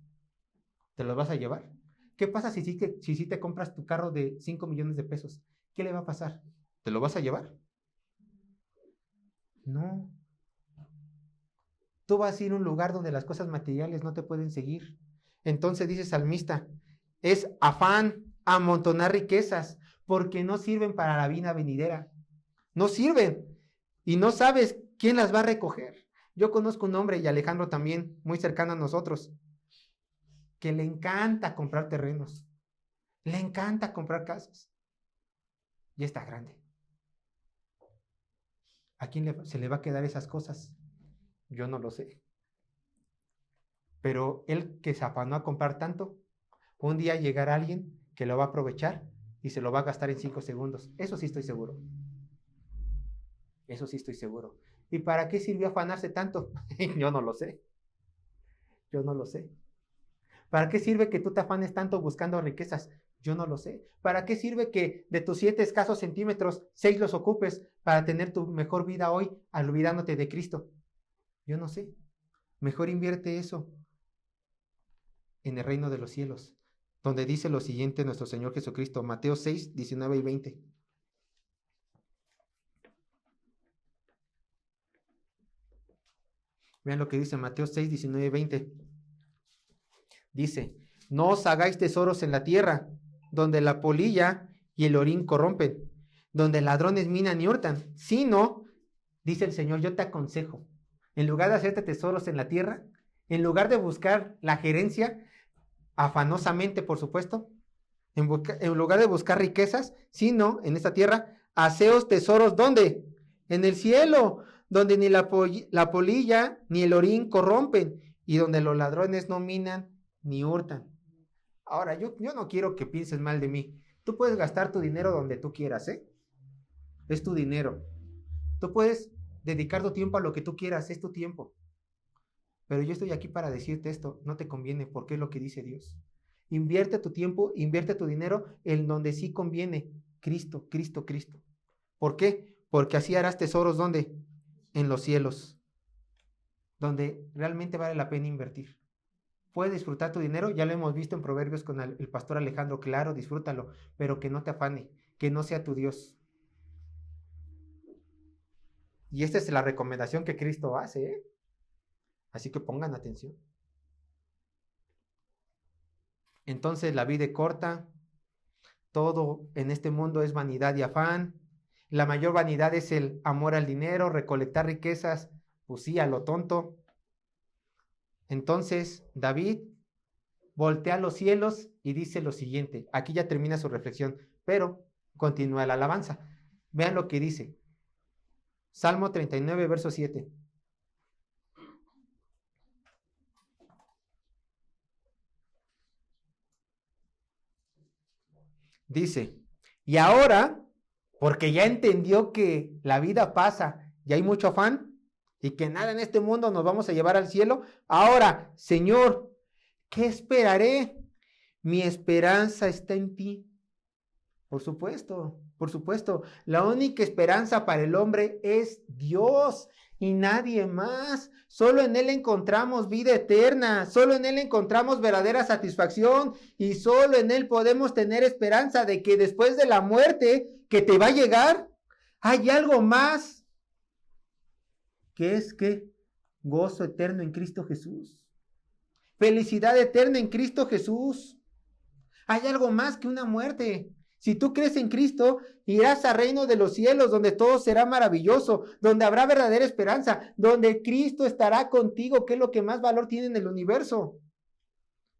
¿Te los vas a llevar? ¿Qué pasa si te compras tu carro de 5 millones de pesos? ¿Qué le va a pasar? ¿Te lo vas a llevar? No. Tú vas a ir a un lugar donde las cosas materiales no te pueden seguir. Entonces dice el salmista, es afán amontonar riquezas, porque no sirven para la vida venidera. No sirven. Y no sabes quién las va a recoger. Yo conozco un hombre, y Alejandro también, muy cercano a nosotros, que le encanta comprar terrenos. Le encanta comprar casas. Ya está grande. ¿A quién se le va a quedar esas cosas? Yo no lo sé. Pero él que se afanó a comprar tanto, un día llegará alguien que lo va a aprovechar y se lo va a gastar en 5 segundos. Eso sí estoy seguro. Eso sí estoy seguro. ¿Y para qué sirvió afanarse tanto? Yo no lo sé. Yo no lo sé. ¿Para qué sirve que tú te afanes tanto buscando riquezas? Yo no lo sé. ¿Para qué sirve que de tus 7 escasos centímetros, 6 los ocupes para tener tu mejor vida hoy, olvidándote de Cristo? Yo no sé. Mejor invierte eso en el reino de los cielos, donde dice lo siguiente nuestro Señor Jesucristo, Mateo 6, 19 y 20. Vean lo que dice Mateo 6, 19 y 20. Dice, no os hagáis tesoros en la tierra, donde la polilla y el orín corrompen, donde ladrones minan y hurtan, sino, dice el Señor, yo te aconsejo, en lugar de hacerte tesoros en la tierra, en lugar de buscar la gerencia, afanosamente, por supuesto, en lugar de buscar riquezas, sino en esta tierra, haceos tesoros, ¿dónde? En el cielo, donde ni la polilla ni el orín corrompen, y donde los ladrones no minan ni hurtan. Ahora, yo no quiero que pienses mal de mí. Tú puedes gastar tu dinero donde tú quieras, ¿eh? Es tu dinero. Tú puedes dedicar tu tiempo a lo que tú quieras, es tu tiempo. Pero yo estoy aquí para decirte esto, no te conviene, porque es lo que dice Dios. Invierte tu tiempo, invierte tu dinero en donde sí conviene. Cristo, Cristo, Cristo. ¿Por qué? Porque así harás tesoros, ¿dónde? En los cielos, donde realmente vale la pena invertir. Puedes disfrutar tu dinero, ya lo hemos visto en Proverbios con el pastor Alejandro, claro, disfrútalo, pero que no te afane, que no sea tu Dios. Y esta es la recomendación que Cristo hace, ¿eh? Así que pongan atención. Entonces la vida es corta, todo en este mundo es vanidad y afán. La mayor vanidad es el amor al dinero, recolectar riquezas, pues sí, a lo tonto. Entonces David voltea los cielos y dice lo siguiente. Aquí ya termina su reflexión, pero continúa la alabanza. Vean lo que dice. Salmo 39, verso 7. Dice, y ahora, porque ya entendió que la vida pasa y hay mucho afán y que nada en este mundo nos vamos a llevar al cielo, ahora, Señor, ¿qué esperaré? Mi esperanza está en ti. Por supuesto, por supuesto. La única esperanza para el hombre es Dios y nadie más. Solo en Él encontramos vida eterna, solo en Él encontramos verdadera satisfacción y solo en Él podemos tener esperanza de que después de la muerte que te va a llegar, hay algo más, que es que gozo eterno en Cristo Jesús. Felicidad eterna en Cristo Jesús. Hay algo más que una muerte. Si tú crees en Cristo, irás al reino de los cielos, donde todo será maravilloso, donde habrá verdadera esperanza, donde Cristo estará contigo, que es lo que más valor tiene en el universo.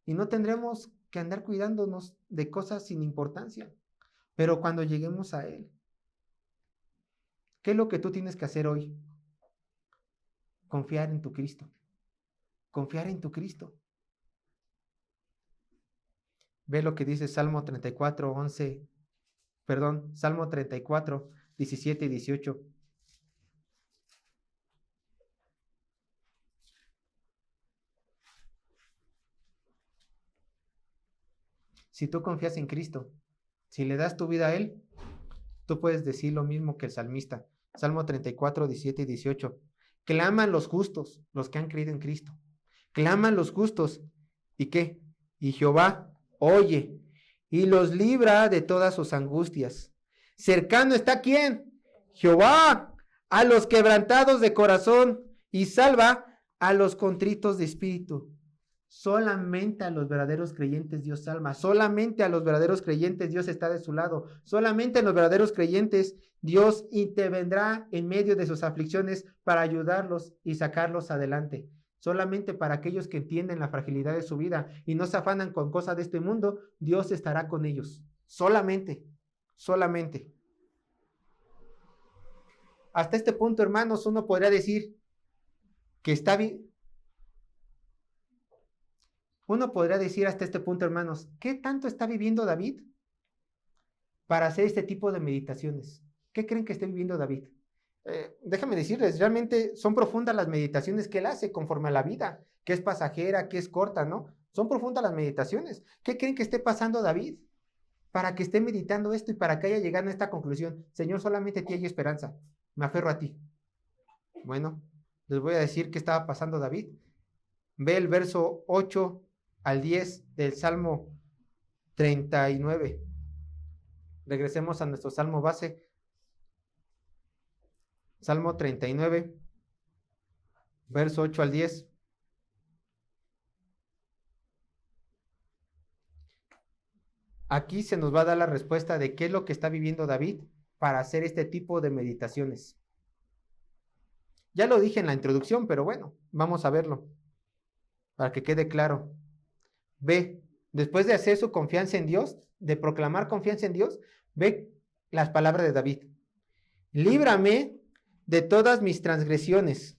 Y no tendremos que andar cuidándonos de cosas sin importancia. Pero cuando lleguemos a Él, ¿qué es lo que tú tienes que hacer hoy? Confiar en tu Cristo. Confiar en tu Cristo. Ve lo que dice Salmo 34, 11, perdón, Salmo 34, 17 y 18. Si tú confías en Cristo, si le das tu vida a Él, tú puedes decir lo mismo que el salmista. Salmo 34, 17 y 18. Claman los justos, los que han creído en Cristo. Claman los justos. ¿Y qué? Y Jehová oye y los libra de todas sus angustias. Cercano está ¿quién? Jehová a los quebrantados de corazón y salva a los contritos de espíritu. Solamente a los verdaderos creyentes Dios salva, solamente a los verdaderos creyentes Dios está de su lado, solamente a los verdaderos creyentes Dios intervendrá en medio de sus aflicciones para ayudarlos y sacarlos adelante. Solamente para aquellos que entienden la fragilidad de su vida y no se afanan con cosas de este mundo, Dios estará con ellos. Solamente, solamente. Hasta este punto, hermanos, uno podría decir que está bien. Uno podría decir hasta este punto, hermanos, ¿qué tanto está viviendo David para hacer este tipo de meditaciones? ¿Qué creen que esté viviendo David? Déjame decirles, realmente son profundas las meditaciones que él hace conforme a la vida, que es pasajera, que es corta, ¿no? Son profundas las meditaciones. ¿Qué creen que esté pasando David para que esté meditando esto y para que haya llegado a esta conclusión? Señor, solamente a ti hay esperanza. Me aferro a ti. Bueno, les voy a decir qué estaba pasando David. Ve el verso 8 al 10 del Salmo 39. Regresemos a nuestro Salmo base. Salmo 39. verso 8 al 10. Aquí se nos va a dar la respuesta de qué es lo que está viviendo David para hacer este tipo de meditaciones. Ya lo dije en la introducción, pero bueno, vamos a verlo para que quede claro. Ve, después de hacer su confianza en Dios, de proclamar confianza en Dios, ve las palabras de David. Líbrame de todas mis transgresiones.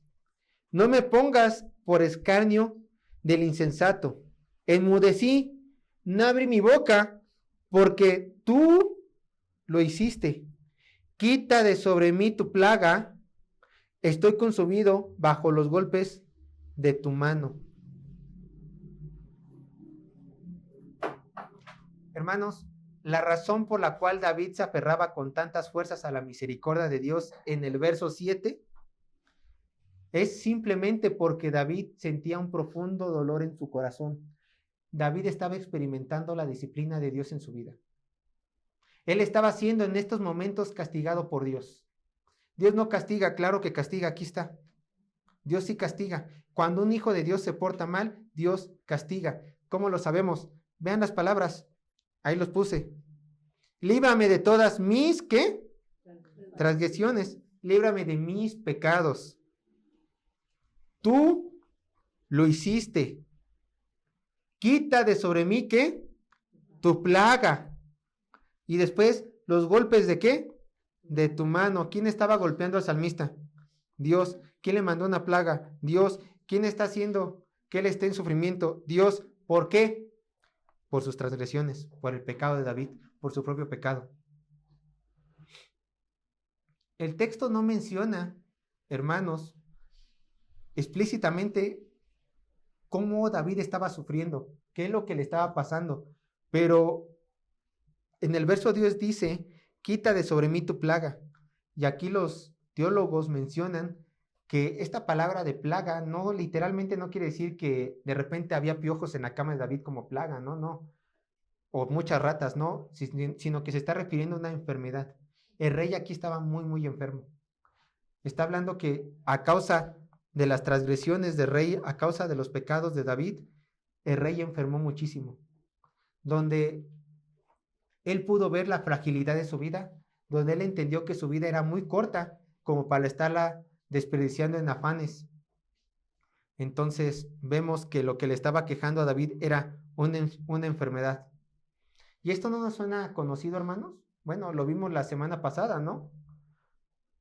No me pongas por escarnio del insensato. Enmudecí, no abrí mi boca, porque tú lo hiciste. Quita de sobre mí tu plaga. Estoy consumido bajo los golpes de tu mano. Hermanos, la razón por la cual David se aferraba con tantas fuerzas a la misericordia de Dios en el verso 7 es simplemente porque David sentía un profundo dolor en su corazón. David estaba experimentando la disciplina de Dios en su vida. Él estaba siendo en estos momentos castigado por Dios. Dios no castiga, claro que castiga, aquí está. Dios sí castiga. Cuando un hijo de Dios se porta mal, Dios castiga. ¿Cómo lo sabemos? Vean las palabras. Ahí los puse. Líbrame de todas mis, ¿qué? Transgresiones. Líbrame de mis pecados. Tú lo hiciste. Quita de sobre mí, ¿qué? Tu plaga. Y después, los golpes de ¿qué? De tu mano. ¿Quién estaba golpeando al salmista? Dios. ¿Quién le mandó una plaga? Dios. ¿Quién está haciendo que él esté en sufrimiento? Dios. ¿Por qué? Por sus transgresiones, por el pecado de David, por su propio pecado. El texto no menciona, hermanos, explícitamente cómo David estaba sufriendo, qué es lo que le estaba pasando, pero en el verso 10 dice, quita de sobre mí tu plaga. Y aquí los teólogos mencionan que esta palabra de plaga no literalmente no quiere decir que de repente había piojos en la cama de David como plaga, no, o muchas ratas, no, sino que se está refiriendo a una enfermedad. El rey aquí estaba muy enfermo. Está hablando que a causa de las transgresiones del rey, a causa de los pecados de David, el rey enfermó muchísimo, donde él pudo ver la fragilidad de su vida, donde él entendió que su vida era muy corta como para estarla desperdiciando en afanes. Entonces vemos que lo que le estaba quejando a David era una enfermedad. ¿Y esto no nos suena conocido, hermanos? Bueno, lo vimos la semana pasada, ¿no?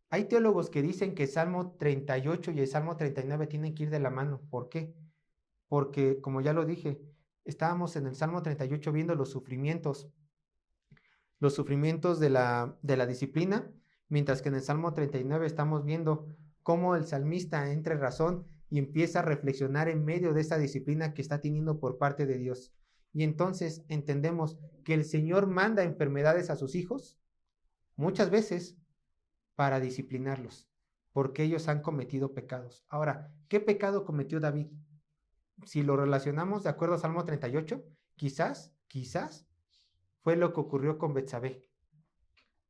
Hay teólogos que dicen que el Salmo 38 y el Salmo 39 tienen que ir de la mano. ¿Por qué? Porque, como ya lo dije, estábamos en el Salmo 38 viendo los sufrimientos de la disciplina, mientras que en el Salmo 39 estamos viendo cómo el salmista entra en razón y empieza a reflexionar en medio de esta disciplina que está teniendo por parte de Dios. Y entonces entendemos que el Señor manda enfermedades a sus hijos, muchas veces, para disciplinarlos, porque ellos han cometido pecados. Ahora, ¿qué pecado cometió David? Si lo relacionamos de acuerdo a Salmo 38, quizás fue lo que ocurrió con Betsabé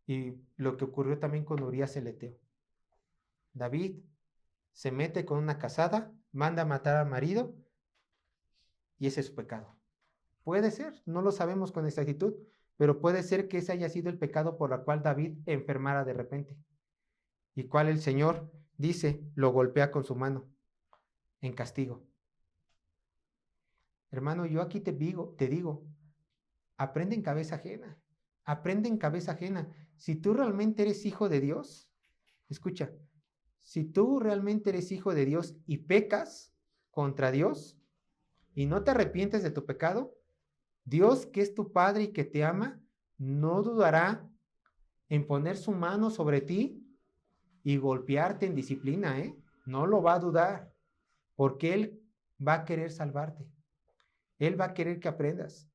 y lo que ocurrió también con Urías el Eteo. David se mete con una casada, manda a matar al marido y ese es su pecado. Puede ser, no lo sabemos con exactitud, pero puede ser que ese haya sido el pecado por el cual David enfermara de repente. Y cual el Señor dice, lo golpea con su mano en castigo. Hermano, yo aquí te digo, aprende en cabeza ajena. Aprende en cabeza ajena. Si tú realmente eres hijo de Dios, escucha, si tú realmente eres hijo de Dios y pecas contra Dios y no te arrepientes de tu pecado, Dios, que es tu Padre y que te ama, no dudará en poner su mano sobre ti y golpearte en disciplina, ¿eh? No lo va a dudar, porque Él va a querer salvarte. Él va a querer que aprendas.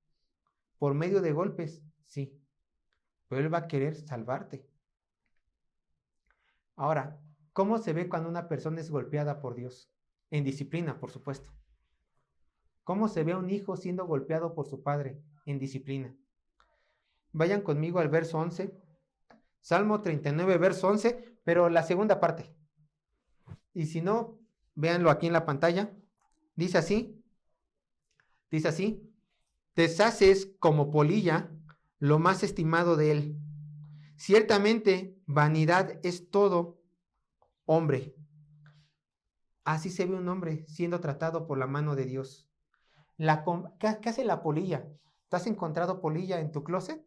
Por medio de golpes, sí, pero Él va a querer salvarte. Ahora, ¿cómo se ve cuando una persona es golpeada por Dios? En disciplina, por supuesto. ¿Cómo se ve un hijo siendo golpeado por su padre? En disciplina. Vayan conmigo al verso 11. Salmo 39, verso 11, pero la segunda parte. Y si no, véanlo aquí en la pantalla, dice así, deshaces como polilla lo más estimado de él. Ciertamente, vanidad es todo hombre. Así se ve un hombre siendo tratado por la mano de Dios. ¿Qué hace la polilla? ¿Te has encontrado polilla en tu closet?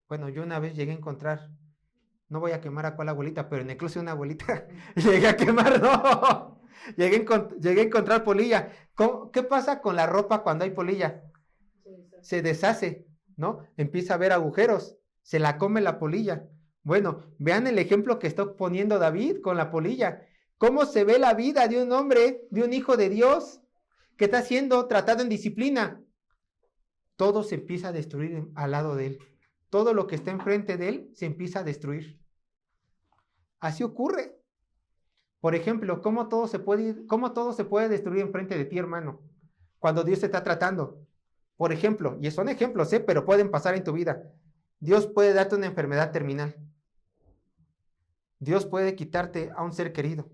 Bueno, yo una vez llegué a encontrar, no voy a quemar a cuál abuelita, pero en el closet de una abuelita llegué a quemar, no. Llegué a encontrar polilla. ¿Qué pasa con la ropa cuando hay polilla? Se deshace, ¿no? Empieza a haber agujeros, se la come la polilla. Bueno, vean el ejemplo que está poniendo David con la polilla. ¿Cómo se ve la vida de un hombre, de un hijo de Dios, que está siendo tratado en disciplina? Todo se empieza a destruir al lado de él. Todo lo que está enfrente de él se empieza a destruir. Así ocurre. Por ejemplo, ¿cómo todo se puede destruir enfrente de ti, hermano? Cuando Dios te está tratando. Por ejemplo, y son ejemplos, pero pueden pasar en tu vida. Dios puede darte una enfermedad terminal. Dios puede quitarte a un ser querido.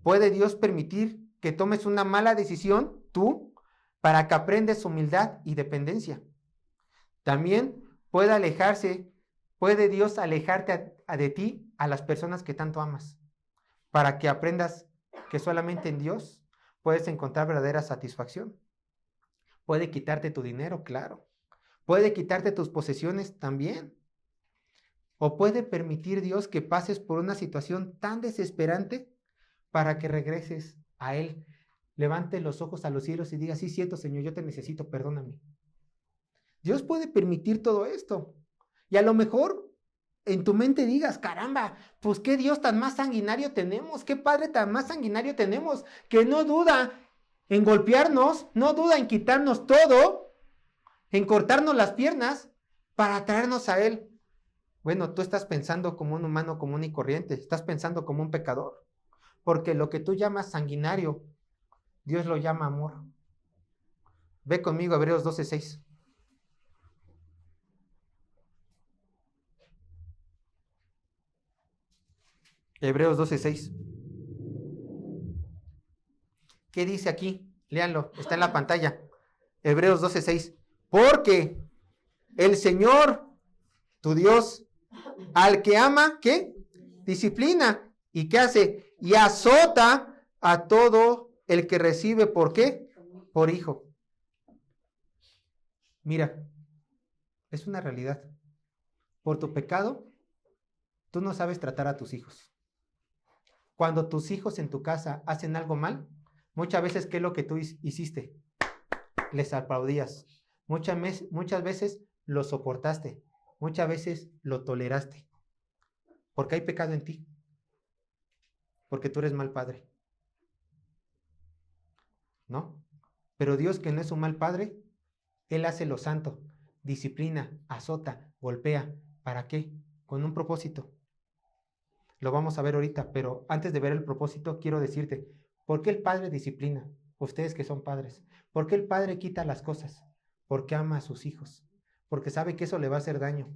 ¿Puede Dios permitir que tomes una mala decisión, tú, para que aprendas humildad y dependencia? También puede Dios alejarte de ti a las personas que tanto amas, para que aprendas que solamente en Dios puedes encontrar verdadera satisfacción. Puede quitarte tu dinero, claro. Puede quitarte tus posesiones también. O puede permitir Dios que pases por una situación tan desesperante para que regreses a Él. Levante los ojos a los cielos y diga, sí, cierto, Señor, yo te necesito, perdóname. Dios puede permitir todo esto. Y a lo mejor en tu mente digas, caramba, pues qué Dios tan más sanguinario tenemos, qué Padre tan más sanguinario tenemos, que no duda en golpearnos, no duda en quitarnos todo, en cortarnos las piernas para traernos a Él. Bueno, tú estás pensando como un humano común y corriente, estás pensando como un pecador, porque lo que tú llamas sanguinario, Dios lo llama amor. Ve conmigo a Hebreos 12:6. Hebreos 12:6. ¿Qué dice aquí? Léanlo, está en la pantalla. Hebreos 12:6. Porque el Señor, tu Dios, al que ama, ¿qué? Disciplina. ¿Y qué hace? Y azota a todo el que recibe, ¿por qué? Por hijo. Mira, es una realidad. Por tu pecado, tú no sabes tratar a tus hijos. Cuando tus hijos en tu casa hacen algo mal, muchas veces, ¿qué es lo que tú hiciste? Les aplaudías. Muchas veces lo soportaste. Muchas veces lo toleraste. Porque hay pecado en ti. Porque tú eres mal padre. ¿No? Pero Dios, que no es un mal padre, Él hace lo santo. Disciplina, azota, golpea. ¿Para qué? Con un propósito. Lo vamos a ver ahorita, pero antes de ver el propósito, quiero decirte, ¿por qué el padre disciplina? Ustedes que son padres. ¿Por qué el padre quita las cosas? Porque ama a sus hijos. Porque sabe que eso le va a hacer daño.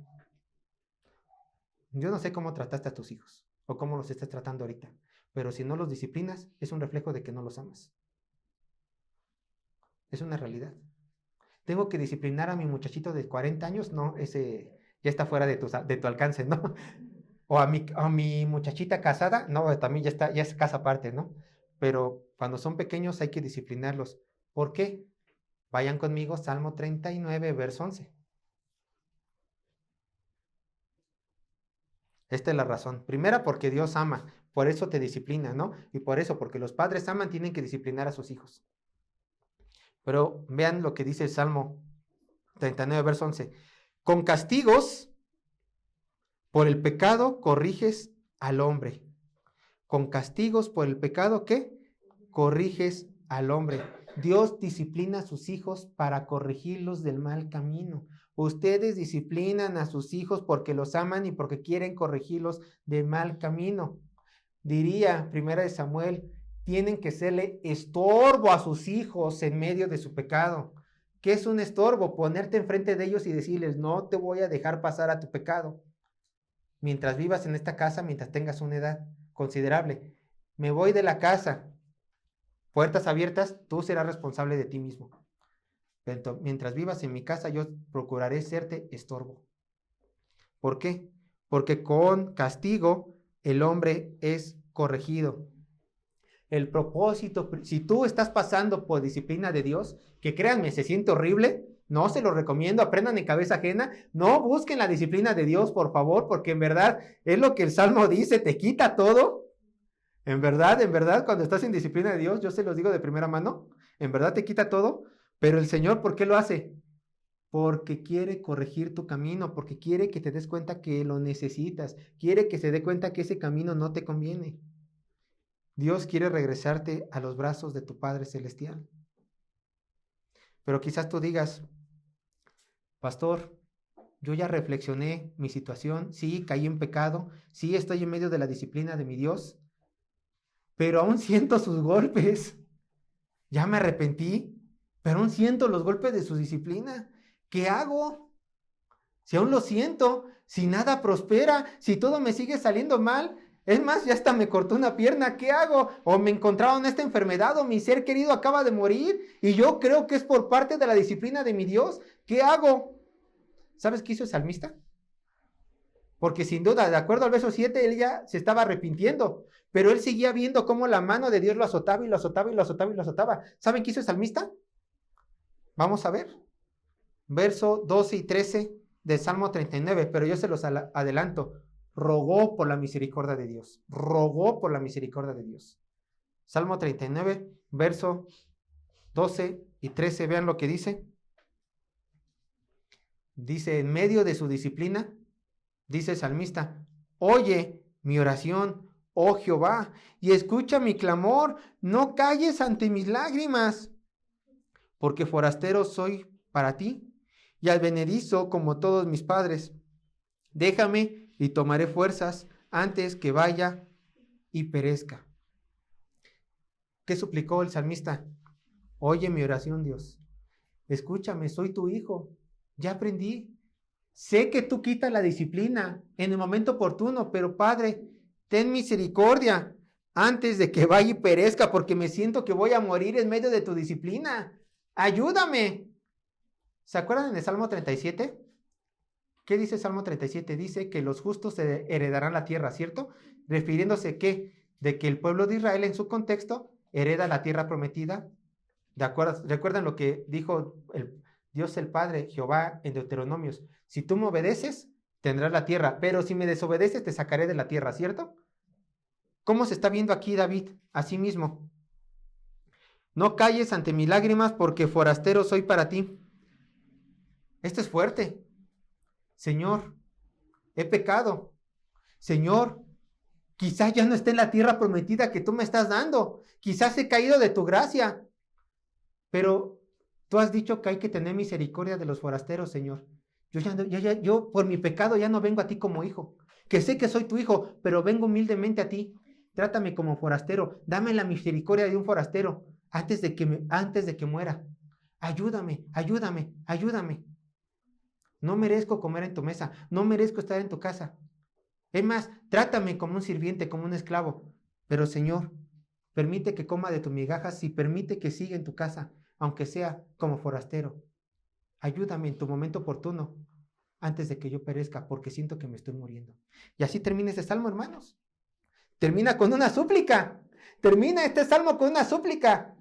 Yo no sé cómo trataste a tus hijos o cómo los estás tratando ahorita, pero si no los disciplinas, es un reflejo de que no los amas. Es una realidad. ¿Tengo que disciplinar a mi muchachito de 40 años? No, ese ya está fuera de tu alcance, ¿no? O a mi muchachita casada, no, también ya es casa aparte, ¿no? Pero cuando son pequeños hay que disciplinarlos. ¿Por qué? Vayan conmigo, Salmo 39, verso 11. Esta es la razón. Primera, porque Dios ama, por eso te disciplina, ¿no? Y por eso, porque los padres aman, tienen que disciplinar a sus hijos. Pero vean lo que dice el Salmo 39, verso 11. Con castigos por el pecado corriges al hombre. Con castigos por el pecado, ¿qué? Corriges al hombre. Dios disciplina a sus hijos para corregirlos del mal camino. Ustedes disciplinan a sus hijos porque los aman y porque quieren corregirlos del mal camino. Diría 1 Samuel, tienen que serle estorbo a sus hijos en medio de su pecado. ¿Qué es un estorbo? Ponerte enfrente de ellos y decirles, no te voy a dejar pasar a tu pecado. Mientras vivas en esta casa, mientras tengas una edad considerable. me voy de la casa, puertas abiertas, tú serás responsable de ti mismo. Pero mientras vivas en mi casa, yo procuraré serte estorbo. ¿Por qué? Porque con castigo el hombre es corregido. El propósito, si tú estás pasando por disciplina de Dios, que créanme, se siente horrible, no se lo recomiendo, aprendan en cabeza ajena, no busquen la disciplina de Dios, por favor, porque en verdad es lo que el Salmo dice, te quita todo. En verdad, cuando estás en disciplina de Dios, yo se los digo de primera mano, en verdad te quita todo, pero el Señor, ¿por qué lo hace? Porque quiere corregir tu camino, porque quiere que te des cuenta que lo necesitas, quiere que se dé cuenta que ese camino no te conviene. Dios quiere regresarte a los brazos de tu Padre Celestial. Pero quizás tú digas, pastor, yo ya reflexioné mi situación, sí, caí en pecado, sí, estoy en medio de la disciplina de mi Dios, pero aún siento sus golpes. Ya me arrepentí, pero aún siento los golpes de su disciplina. ¿Qué hago? Si aún lo siento, si nada prospera, si todo me sigue saliendo mal, es más, ya hasta me cortó una pierna, ¿qué hago? O me encontraron esta enfermedad, o mi ser querido acaba de morir, y yo creo que es por parte de la disciplina de mi Dios, ¿qué hago? ¿Sabes qué hizo el salmista? Porque sin duda, de acuerdo al verso 7, él ya se estaba arrepintiendo, pero él seguía viendo cómo la mano de Dios lo azotaba y lo azotaba y lo azotaba y lo azotaba. ¿Saben qué hizo el salmista? Vamos a ver. Verso 12 y 13 del Salmo 39, pero yo se los adelanto. Rogó por la misericordia de Dios. Rogó por la misericordia de Dios. Salmo 39, verso 12 y 13, vean lo que dice. Dice, en medio de su disciplina, dice el salmista, oye mi oración, oh Jehová, y escucha mi clamor, no calles ante mis lágrimas, porque forastero soy para ti, y advenedizo como todos mis padres. Déjame y tomaré fuerzas antes que vaya y perezca. ¿Qué suplicó el salmista? Oye mi oración, Dios. Escúchame, soy tu hijo. Ya aprendí. Sé que tú quitas la disciplina en el momento oportuno, pero Padre, ten misericordia antes de que vaya y perezca, porque me siento que voy a morir en medio de tu disciplina. Ayúdame. ¿Se acuerdan en el Salmo 37? ¿Qué dice el Salmo 37? Dice que los justos heredarán la tierra, ¿cierto? Refiriéndose de que el pueblo de Israel en su contexto hereda la tierra prometida. ¿De acuerdo? ¿Recuerdan lo que dijo Dios el Padre, Jehová, en Deuteronomios? Si tú me obedeces, tendrás la tierra, pero si me desobedeces, te sacaré de la tierra, ¿cierto? ¿Cómo se está viendo aquí David? Así mismo. No calles ante mis lágrimas, porque forastero soy para ti. Esto es fuerte. Señor, he pecado. Señor, quizás ya no esté en la tierra prometida que tú me estás dando. Quizás he caído de tu gracia. Pero tú has dicho que hay que tener misericordia de los forasteros, Señor. Yo por mi pecado ya no vengo a ti como hijo. Que sé que soy tu hijo, pero vengo humildemente a ti. Trátame como forastero. Dame la misericordia de un forastero antes de que muera. Ayúdame, ayúdame, ayúdame. No merezco comer en tu mesa. No merezco estar en tu casa. Es más, trátame como un sirviente, como un esclavo. Pero Señor, permite que coma de tus migajas y permite que siga en tu casa, aunque sea como forastero. Ayúdame en tu momento oportuno, antes de que yo perezca, porque siento que me estoy muriendo. Y así termina este salmo, hermanos. Termina con una súplica. Termina este salmo con una súplica.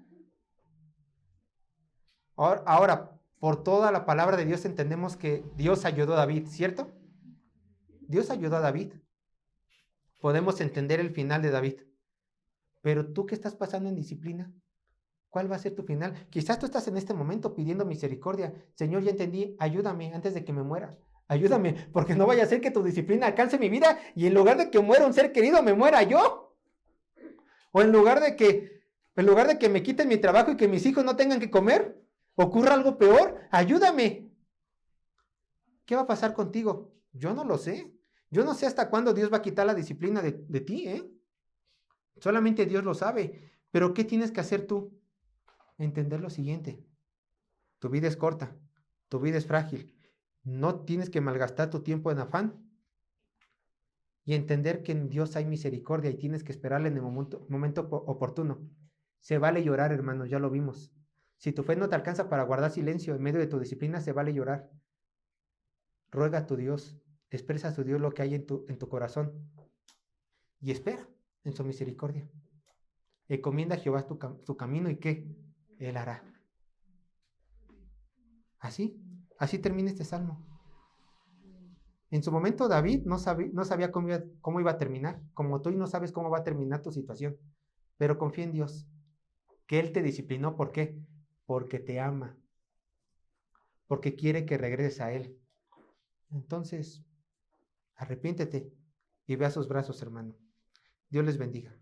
Ahora, por toda la palabra de Dios entendemos que Dios ayudó a David, ¿cierto? Dios ayudó a David. Podemos entender el final de David. Pero tú que estás pasando en disciplina, ¿cuál va a ser tu final? Quizás tú estás en este momento pidiendo misericordia. Señor, ya entendí, ayúdame antes de que me muera. Ayúdame, porque no vaya a ser que tu disciplina alcance mi vida y en lugar de que muera un ser querido, me muera yo. O en lugar de que me quiten mi trabajo y que mis hijos no tengan que comer, ocurra algo peor. Ayúdame. ¿Qué va a pasar contigo? Yo no lo sé. Yo no sé hasta cuándo Dios va a quitar la disciplina de ti, ¿eh? Solamente Dios lo sabe. Pero ¿qué tienes que hacer tú? Entender lo siguiente. Tu vida es corta. Tu vida es frágil. No tienes que malgastar tu tiempo en afán. y entender que en Dios hay misericordia y tienes que esperarle en el momento oportuno. Se vale llorar, hermanos, ya lo vimos. Si tu fe no te alcanza para guardar silencio en medio de tu disciplina, se vale llorar. Ruega a tu Dios, expresa a tu Dios lo que hay en tu corazón y espera en su misericordia. Encomienda a Jehová tu camino y ¿qué? Él hará. Así termina este salmo. En su momento David no sabía cómo iba a terminar, como tú no sabes cómo va a terminar tu situación, pero confía en Dios, que Él te disciplinó. ¿Por qué? Porque te ama, porque quiere que regreses a Él. Entonces, arrepiéntete y ve a sus brazos, hermano. Dios les bendiga.